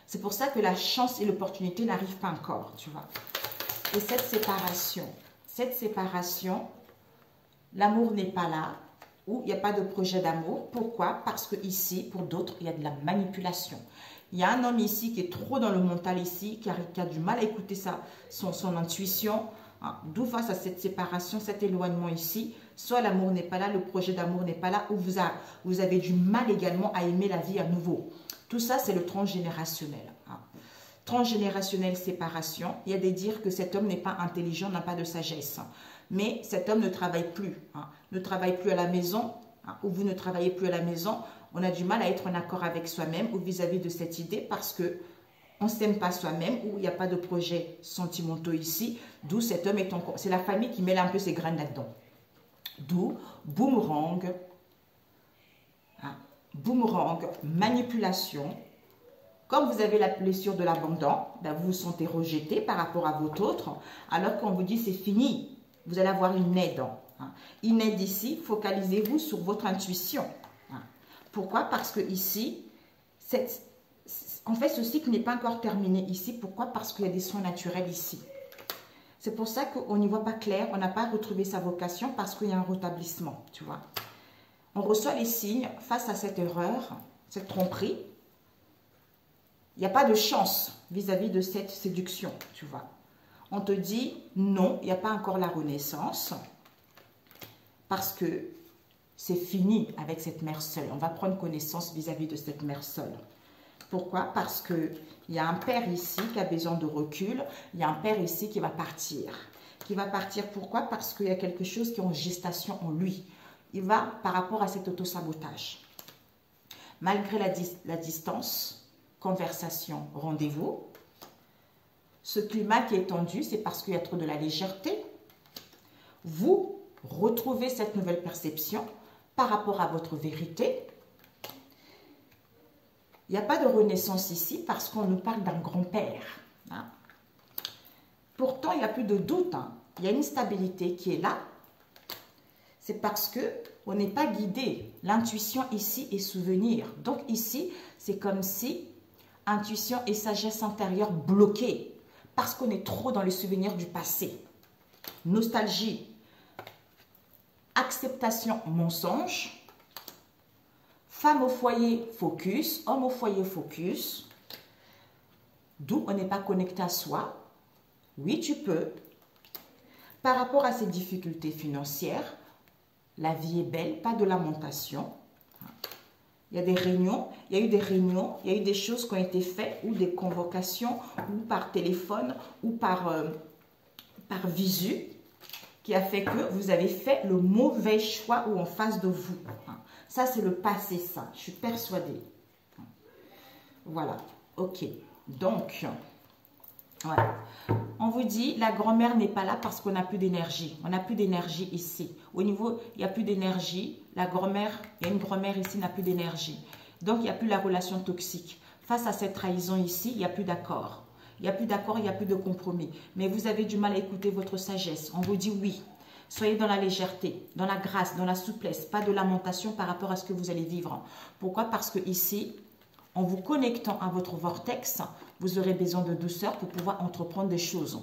C'est pour ça que la chance et l'opportunité n'arrivent pas encore, tu vois. Et cette séparation, l'amour n'est pas là, ou il n'y a pas de projet d'amour. Pourquoi? Parce que ici, pour d'autres, il y a de la manipulation. Il y a un homme ici qui est trop dans le mental ici, qui a du mal à écouter son intuition. D'où face à cette séparation, cet éloignement ici, soit l'amour n'est pas là, le projet d'amour n'est pas là, ou vous avez du mal également à aimer la vie à nouveau. Tout ça, c'est le transgénérationnel. Transgénérationnel, séparation. Il y a des dires que cet homme n'est pas intelligent, n'a pas de sagesse. Mais cet homme ne travaille plus. Ne travaille plus à la maison, ou vous ne travaillez plus à la maison. On a du mal à être en accord avec soi-même ou vis-à-vis de cette idée parce que on ne s'aime pas soi-même ou il n'y a pas de projet sentimentaux ici. D'où cet homme est encore... C'est la famille qui mêle un peu ses graines là-dedans. D'où boomerang, boomerang, manipulation. Comme vous avez la blessure de l'abandon, ben vous vous sentez rejeté par rapport à votre autre, alors qu'on vous dit c'est fini, vous allez avoir une aide. Une aide ici, focalisez-vous sur votre intuition. Pourquoi? Parce que ici, en fait, ce cycle n'est pas encore terminé ici. Pourquoi? Parce qu'il y a des soins naturels ici. C'est pour ça qu'on n'y voit pas clair, on n'a pas retrouvé sa vocation parce qu'il y a un rétablissement, tu vois. On reçoit les signes face à cette erreur, cette tromperie. Il n'y a pas de chance vis-à-vis de cette séduction, tu vois. On te dit non, il n'y a pas encore la renaissance parce que c'est fini avec cette mère seule. On va prendre connaissance vis-à-vis de cette mère seule. Pourquoi? Parce qu'il y a un père ici qui a besoin de recul. Il y a un père ici qui va partir. Qui va partir, pourquoi? Parce qu'il y a quelque chose qui est en gestation en lui. Il va par rapport à cet autosabotage. Malgré la distance, conversation, rendez-vous. Ce climat qui est tendu, c'est parce qu'il y a trop de la légèreté. Vous retrouvez cette nouvelle perception par rapport à votre vérité. Il n'y a pas de renaissance ici parce qu'on nous parle d'un grand-père. Hein. Pourtant, il n'y a plus de doute. Hein. Il y a une stabilité qui est là. C'est parce qu'on n'est pas guidé. L'intuition ici est souvenir. Donc ici, c'est comme si intuition et sagesse intérieure bloquées. Parce qu'on est trop dans les souvenirs du passé. Nostalgie. Acceptation, mensonge. Femme au foyer, focus. Homme au foyer, focus. D'où on n'est pas connecté à soi. Oui, tu peux. Par rapport à ces difficultés financières, la vie est belle, pas de lamentation. Il y a des réunions, il y a eu des réunions, il y a eu des choses qui ont été faites, ou des convocations, ou par téléphone, ou par visu, qui a fait que vous avez fait le mauvais choix ou en face de vous. Ça, c'est le passé, ça. Je suis persuadée. Voilà. Ok. Donc, voilà. On vous dit, la grand-mère n'est pas là parce qu'on n'a plus d'énergie. On n'a plus d'énergie ici. Au niveau, il n'y a plus d'énergie. La grand-mère, il y a une grand-mère ici, n'a plus d'énergie. Donc, il n'y a plus la relation toxique. Face à cette trahison ici, il n'y a plus d'accord. Il n'y a plus d'accord, il n'y a plus de compromis. Mais vous avez du mal à écouter votre sagesse. On vous dit oui. Soyez dans la légèreté, dans la grâce, dans la souplesse. Pas de lamentation par rapport à ce que vous allez vivre. Pourquoi? Parce que ici, en vous connectant à votre vortex, vous aurez besoin de douceur pour pouvoir entreprendre des choses.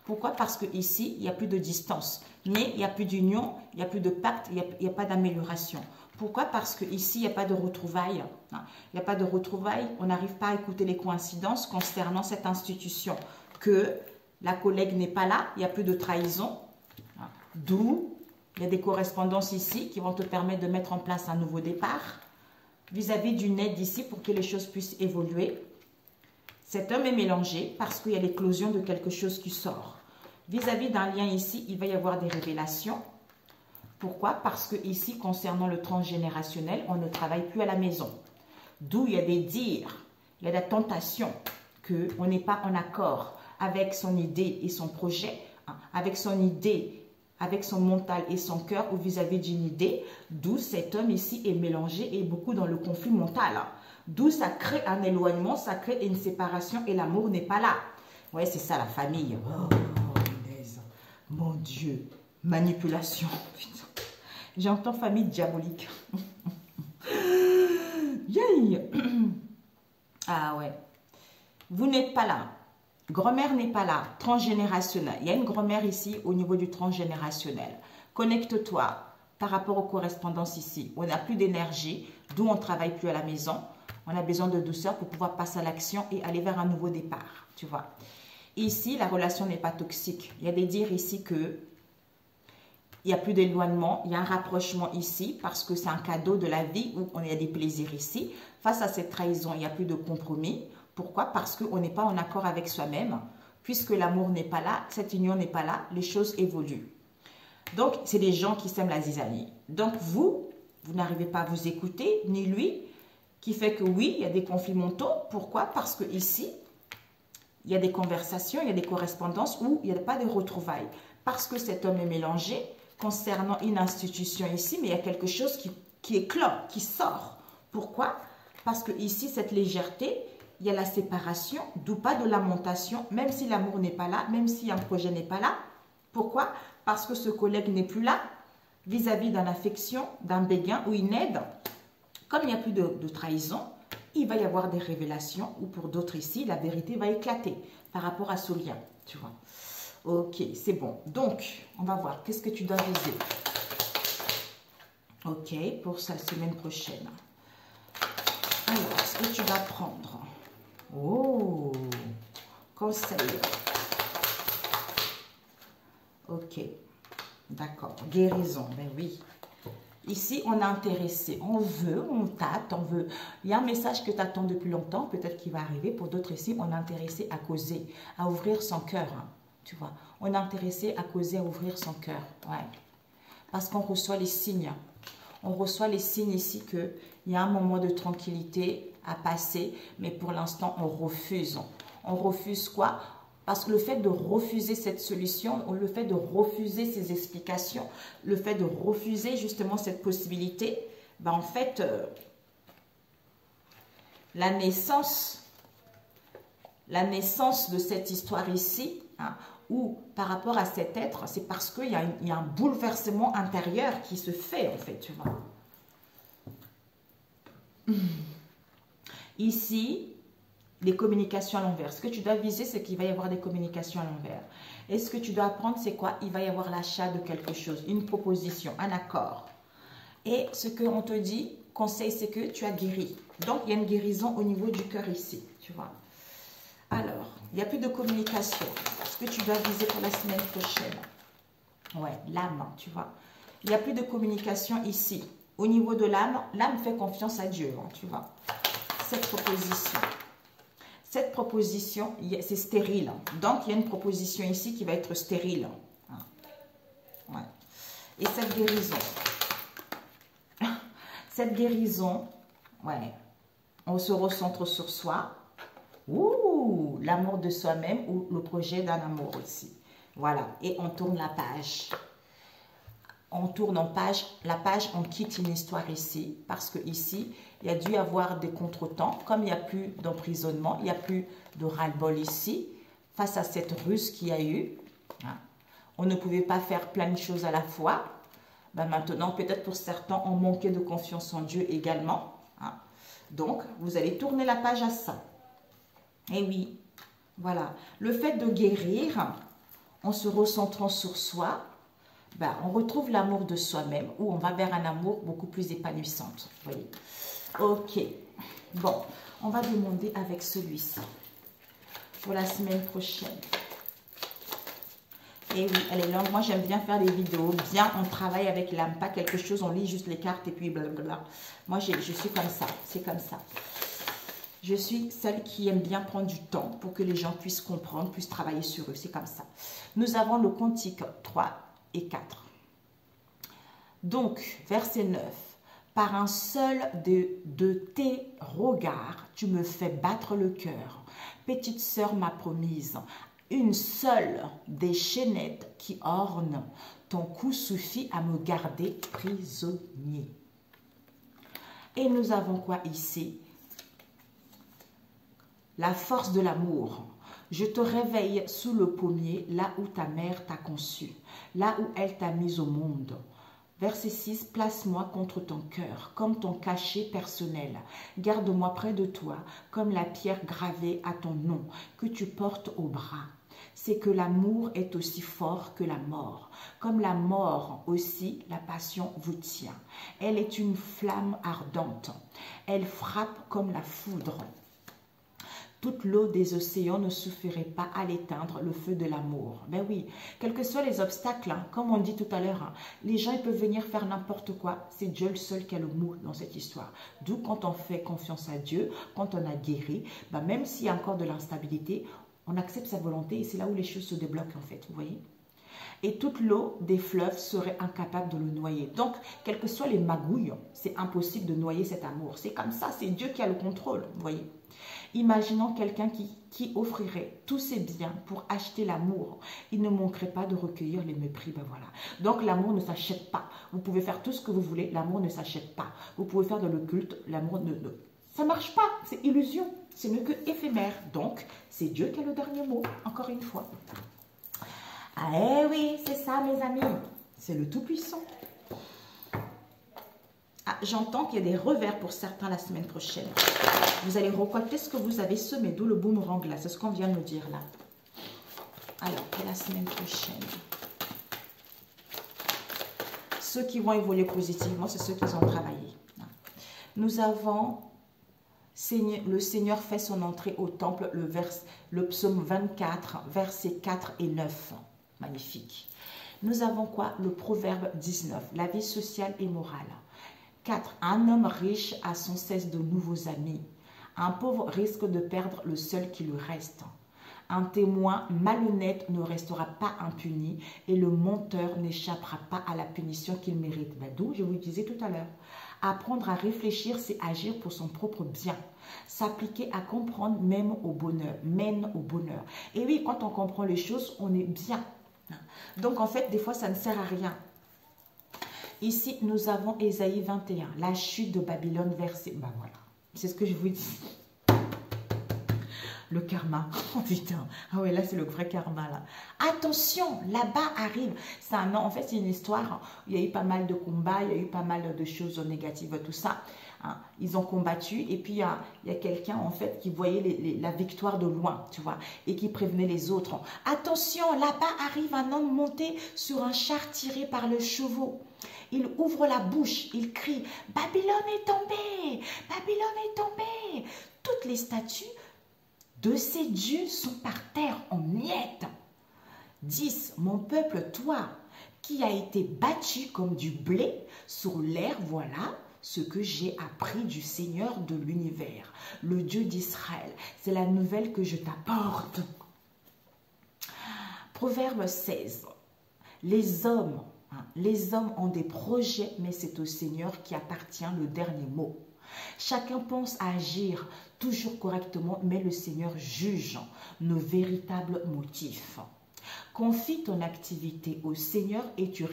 Pourquoi? Parce que ici, il n'y a plus de distance. Mais il n'y a plus d'union, il n'y a plus de pacte, il n'y a pas d'amélioration. Pourquoi? Parce que ici, il n'y a pas de retrouvailles. Il n'y a pas de retrouvailles. On n'arrive pas à écouter les coïncidences concernant cette institution. Que la collègue n'est pas là, il n'y a plus de trahison. D'où il y a des correspondances ici qui vont te permettre de mettre en place un nouveau départ. Vis-à-vis d'une aide ici pour que les choses puissent évoluer. Cet homme est mélangé parce qu'il y a l'éclosion de quelque chose qui sort. Vis-à-vis d'un lien ici, il va y avoir des révélations. Pourquoi? Parce que ici, concernant le transgénérationnel, on ne travaille plus à la maison. D'où il y a des dires, il y a la tentation qu'on n'est pas en accord avec son idée et son projet, avec son idée, avec son mental et son cœur ou vis-à-vis d'une idée, d'où cet homme ici est mélangé et beaucoup dans le conflit mental. D'où ça crée un éloignement, ça crée une séparation et l'amour n'est pas là. Ouais, c'est ça la famille. Oh, mon Dieu. Manipulation. J'entends famille diabolique. Ah ouais. Vous n'êtes pas là. Grand-mère n'est pas là. Transgénérationnel. Il y a une grand-mère ici au niveau du transgénérationnel. Connecte-toi par rapport aux correspondances ici. On n'a plus d'énergie, d'où on ne travaille plus à la maison. On a besoin de douceur pour pouvoir passer à l'action et aller vers un nouveau départ. Tu vois. Ici, la relation n'est pas toxique. Il y a des dires ici que il n'y a plus d'éloignement, il y a un rapprochement ici parce que c'est un cadeau de la vie où on a des plaisirs ici. Face à cette trahison, il n'y a plus de compromis. Pourquoi? Parce qu'on n'est pas en accord avec soi-même. Puisque l'amour n'est pas là, cette union n'est pas là, les choses évoluent. Donc, c'est des gens qui s'aiment la zizanie. Donc, vous n'arrivez pas à vous écouter, ni lui, qui fait que oui, il y a des conflits mentaux. Pourquoi? Parce que ici, il y a des conversations, il y a des correspondances où il n'y a pas de retrouvailles. Parce que cet homme est mélangé concernant une institution ici, mais il y a quelque chose qui éclore, qui sort. Pourquoi? Parce que ici, cette légèreté, il y a la séparation, d'où pas de lamentation, même si l'amour n'est pas là, même si un projet n'est pas là. Pourquoi? Parce que ce collègue n'est plus là, vis-à-vis d'une affection, d'un béguin ou une aide. Comme il n'y a plus de trahison, il va y avoir des révélations, ou pour d'autres ici, la vérité va éclater par rapport à ce lien, tu vois. Ok, c'est bon. Donc, on va voir. Qu'est-ce que tu dois viser? Ok, pour la semaine prochaine. Alors, ce que tu vas prendre. Oh, conseil. Ok, d'accord. Guérison, ben oui. Ici, on est intéressé. On veut, on tâte, on veut. Il y a un message que tu attends depuis longtemps, peut-être qu'il va arriver. Pour d'autres ici, on est intéressé à causer, à ouvrir son cœur. Tu vois, on est intéressé à causer, à ouvrir son cœur. Ouais. Parce qu'on reçoit les signes. On reçoit les signes ici qu'il y a un moment de tranquillité à passer, mais pour l'instant, on refuse. On refuse quoi? Parce que le fait de refuser cette solution, ou le fait de refuser ces explications, le fait de refuser justement cette possibilité, ben en fait, la naissance de cette histoire ici, hein, ou par rapport à cet être, c'est parce qu'il y a un bouleversement intérieur qui se fait, en fait, tu vois. Ici, les communications à l'envers. Ce que tu dois viser, c'est qu'il va y avoir des communications à l'envers. Et ce que tu dois apprendre, c'est quoi? Il va y avoir l'achat de quelque chose, une proposition, un accord. Et ce qu'on te dit, conseil, c'est que tu as guéri. Donc, il y a une guérison au niveau du cœur ici, tu vois. Alors, il n'y a plus de communication. Ce que tu dois viser pour la semaine prochaine. Ouais, l'âme, tu vois. Il n'y a plus de communication ici. Au niveau de l'âme, l'âme fait confiance à Dieu, hein, tu vois. Cette proposition, c'est stérile. Donc, il y a une proposition ici qui va être stérile. Ouais. Et cette guérison, ouais, on se recentre sur soi. Ouh, l'amour de soi-même ou le projet d'un amour aussi. Voilà, et on tourne la page. On tourne la page, on quitte une histoire ici, parce que ici, il y a dû avoir des contretemps, comme il n'y a plus d'emprisonnement, il n'y a plus de ras-le-bol ici, face à cette ruse qu'il y a eu. Hein. On ne pouvait pas faire plein de choses à la fois. Ben maintenant, peut-être pour certains, on manquait de confiance en Dieu également. Hein. Donc, vous allez tourner la page à ça. Et oui, voilà. Le fait de guérir, en se recentrant sur soi, ben, on retrouve l'amour de soi-même ou on va vers un amour beaucoup plus épanouissant. Vous voyez? Ok. Bon, on va demander avec celui-ci pour la semaine prochaine. Et oui, elle est longue. Moi, j'aime bien faire des vidéos. Bien, on travaille avec l'âme, pas quelque chose, on lit juste les cartes et puis blablabla. Moi, je suis comme ça. C'est comme ça. Je suis celle qui aime bien prendre du temps pour que les gens puissent comprendre, puissent travailler sur eux. C'est comme ça. Nous avons le cantique 3 et 4. Donc, verset 9. Par un seul de tes regards, tu me fais battre le cœur. Petite sœur m'a promise, une seule des chaînettes qui ornent ton cou suffit à me garder prisonnier. Et nous avons quoi ici? La force de l'amour. Je te réveille sous le pommier, là où ta mère t'a conçu, là où elle t'a mise au monde. Verset 6, place-moi contre ton cœur, comme ton cachet personnel. Garde-moi près de toi, comme la pierre gravée à ton nom, que tu portes au bras. C'est que l'amour est aussi fort que la mort. Comme la mort aussi, la passion vous tient. Elle est une flamme ardente. Elle frappe comme la foudre. Toute l'eau des océans ne suffirait pas à l'éteindre, le feu de l'amour. Ben oui, quels que soient les obstacles, hein, comme on dit tout à l'heure, hein, les gens ils peuvent venir faire n'importe quoi. C'est Dieu le seul qui a le mot dans cette histoire. D'où quand on fait confiance à Dieu, quand on a guéri, ben même s'il y a encore de l'instabilité, on accepte sa volonté et c'est là où les choses se débloquent en fait, vous voyez. Et toute l'eau des fleuves serait incapable de le noyer. Donc, quelles que soient les magouilles, c'est impossible de noyer cet amour. C'est comme ça, c'est Dieu qui a le contrôle, vous voyez. Imaginons quelqu'un qui offrirait tous ses biens pour acheter l'amour. Il ne manquerait pas de recueillir les mépris. Ben voilà. Donc l'amour ne s'achète pas. Vous pouvez faire tout ce que vous voulez, l'amour ne s'achète pas. Vous pouvez faire de l'occulte, l'amour ne... Ça ne marche pas, c'est illusion. Ce n'est que éphémère. Donc, c'est Dieu qui a le dernier mot, encore une fois. Ah eh oui, c'est ça mes amis. C'est le Tout-Puissant. Ah, j'entends qu'il y a des revers pour certains la semaine prochaine. Vous allez récolter ce que vous avez semé, d'où le boomerang là. C'est ce qu'on vient de nous dire là. Alors, pour la semaine prochaine. Ceux qui vont évoluer positivement, c'est ceux qui ont travaillé. Nous avons, le Seigneur fait son entrée au temple, le psaume 24, versets 4 et 9. Magnifique. Nous avons quoi? Le proverbe 19, la vie sociale et morale. 4. Un homme riche a sans cesse de nouveaux amis. Un pauvre risque de perdre le seul qui lui reste. Un témoin malhonnête ne restera pas impuni et le menteur n'échappera pas à la punition qu'il mérite. D'où je vous disais tout à l'heure. Apprendre à réfléchir, c'est agir pour son propre bien. S'appliquer à comprendre même au bonheur, mène au bonheur. Et oui, quand on comprend les choses, on est bien. Donc en fait, des fois, ça ne sert à rien. Ici, nous avons Ésaïe 21, la chute de Babylone, verset. Voilà, c'est ce que je vous dis. Le karma, oh putain, ah ouais, là c'est le vrai karma là. Attention, là-bas arrive, en fait c'est une histoire, il y a eu pas mal de combats, il y a eu pas mal de choses négatives, tout ça. Hein. Ils ont combattu et puis il y a quelqu'un en fait qui voyait la victoire de loin, tu vois, et qui prévenait les autres. Attention, là-bas arrive un homme monté sur un char tiré par le chevaux. Il ouvre la bouche, il crie, Babylone est tombée, Babylone est tombée. Toutes les statues de ces dieux sont par terre en miettes. 10. Mon peuple, toi, qui as été battu comme du blé sur l'air, voilà ce que j'ai appris du Seigneur de l'univers, le Dieu d'Israël. C'est la nouvelle que je t'apporte. Proverbe 16. Les hommes ont des projets, mais c'est au Seigneur qui appartient le dernier mot. Chacun pense à agir toujours correctement, mais le Seigneur juge nos véritables motifs. Confie ton activité au Seigneur et tu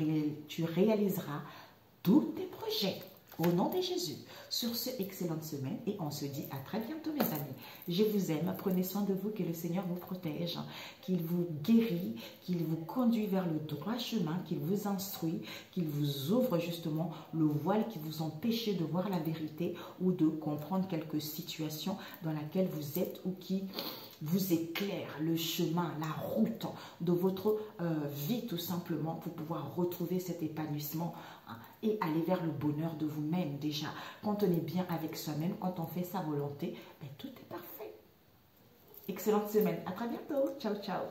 réaliseras tous tes projets. Au nom de Jésus, sur ce, excellente semaine et on se dit à très bientôt mes amis. Je vous aime, prenez soin de vous, que le Seigneur vous protège, qu'il vous guérit, qu'il vous conduit vers le droit chemin, qu'il vous instruit, qu'il vous ouvre justement le voile qui vous empêchait de voir la vérité ou de comprendre quelques situations dans laquelle vous êtes ou qui vous éclaire le chemin, la route de votre vie tout simplement pour pouvoir retrouver cet épanouissement et aller vers le bonheur de vous-même déjà. Quand on est bien avec soi-même, quand on fait sa volonté, tout est parfait. Excellente semaine. À très bientôt. Ciao, ciao.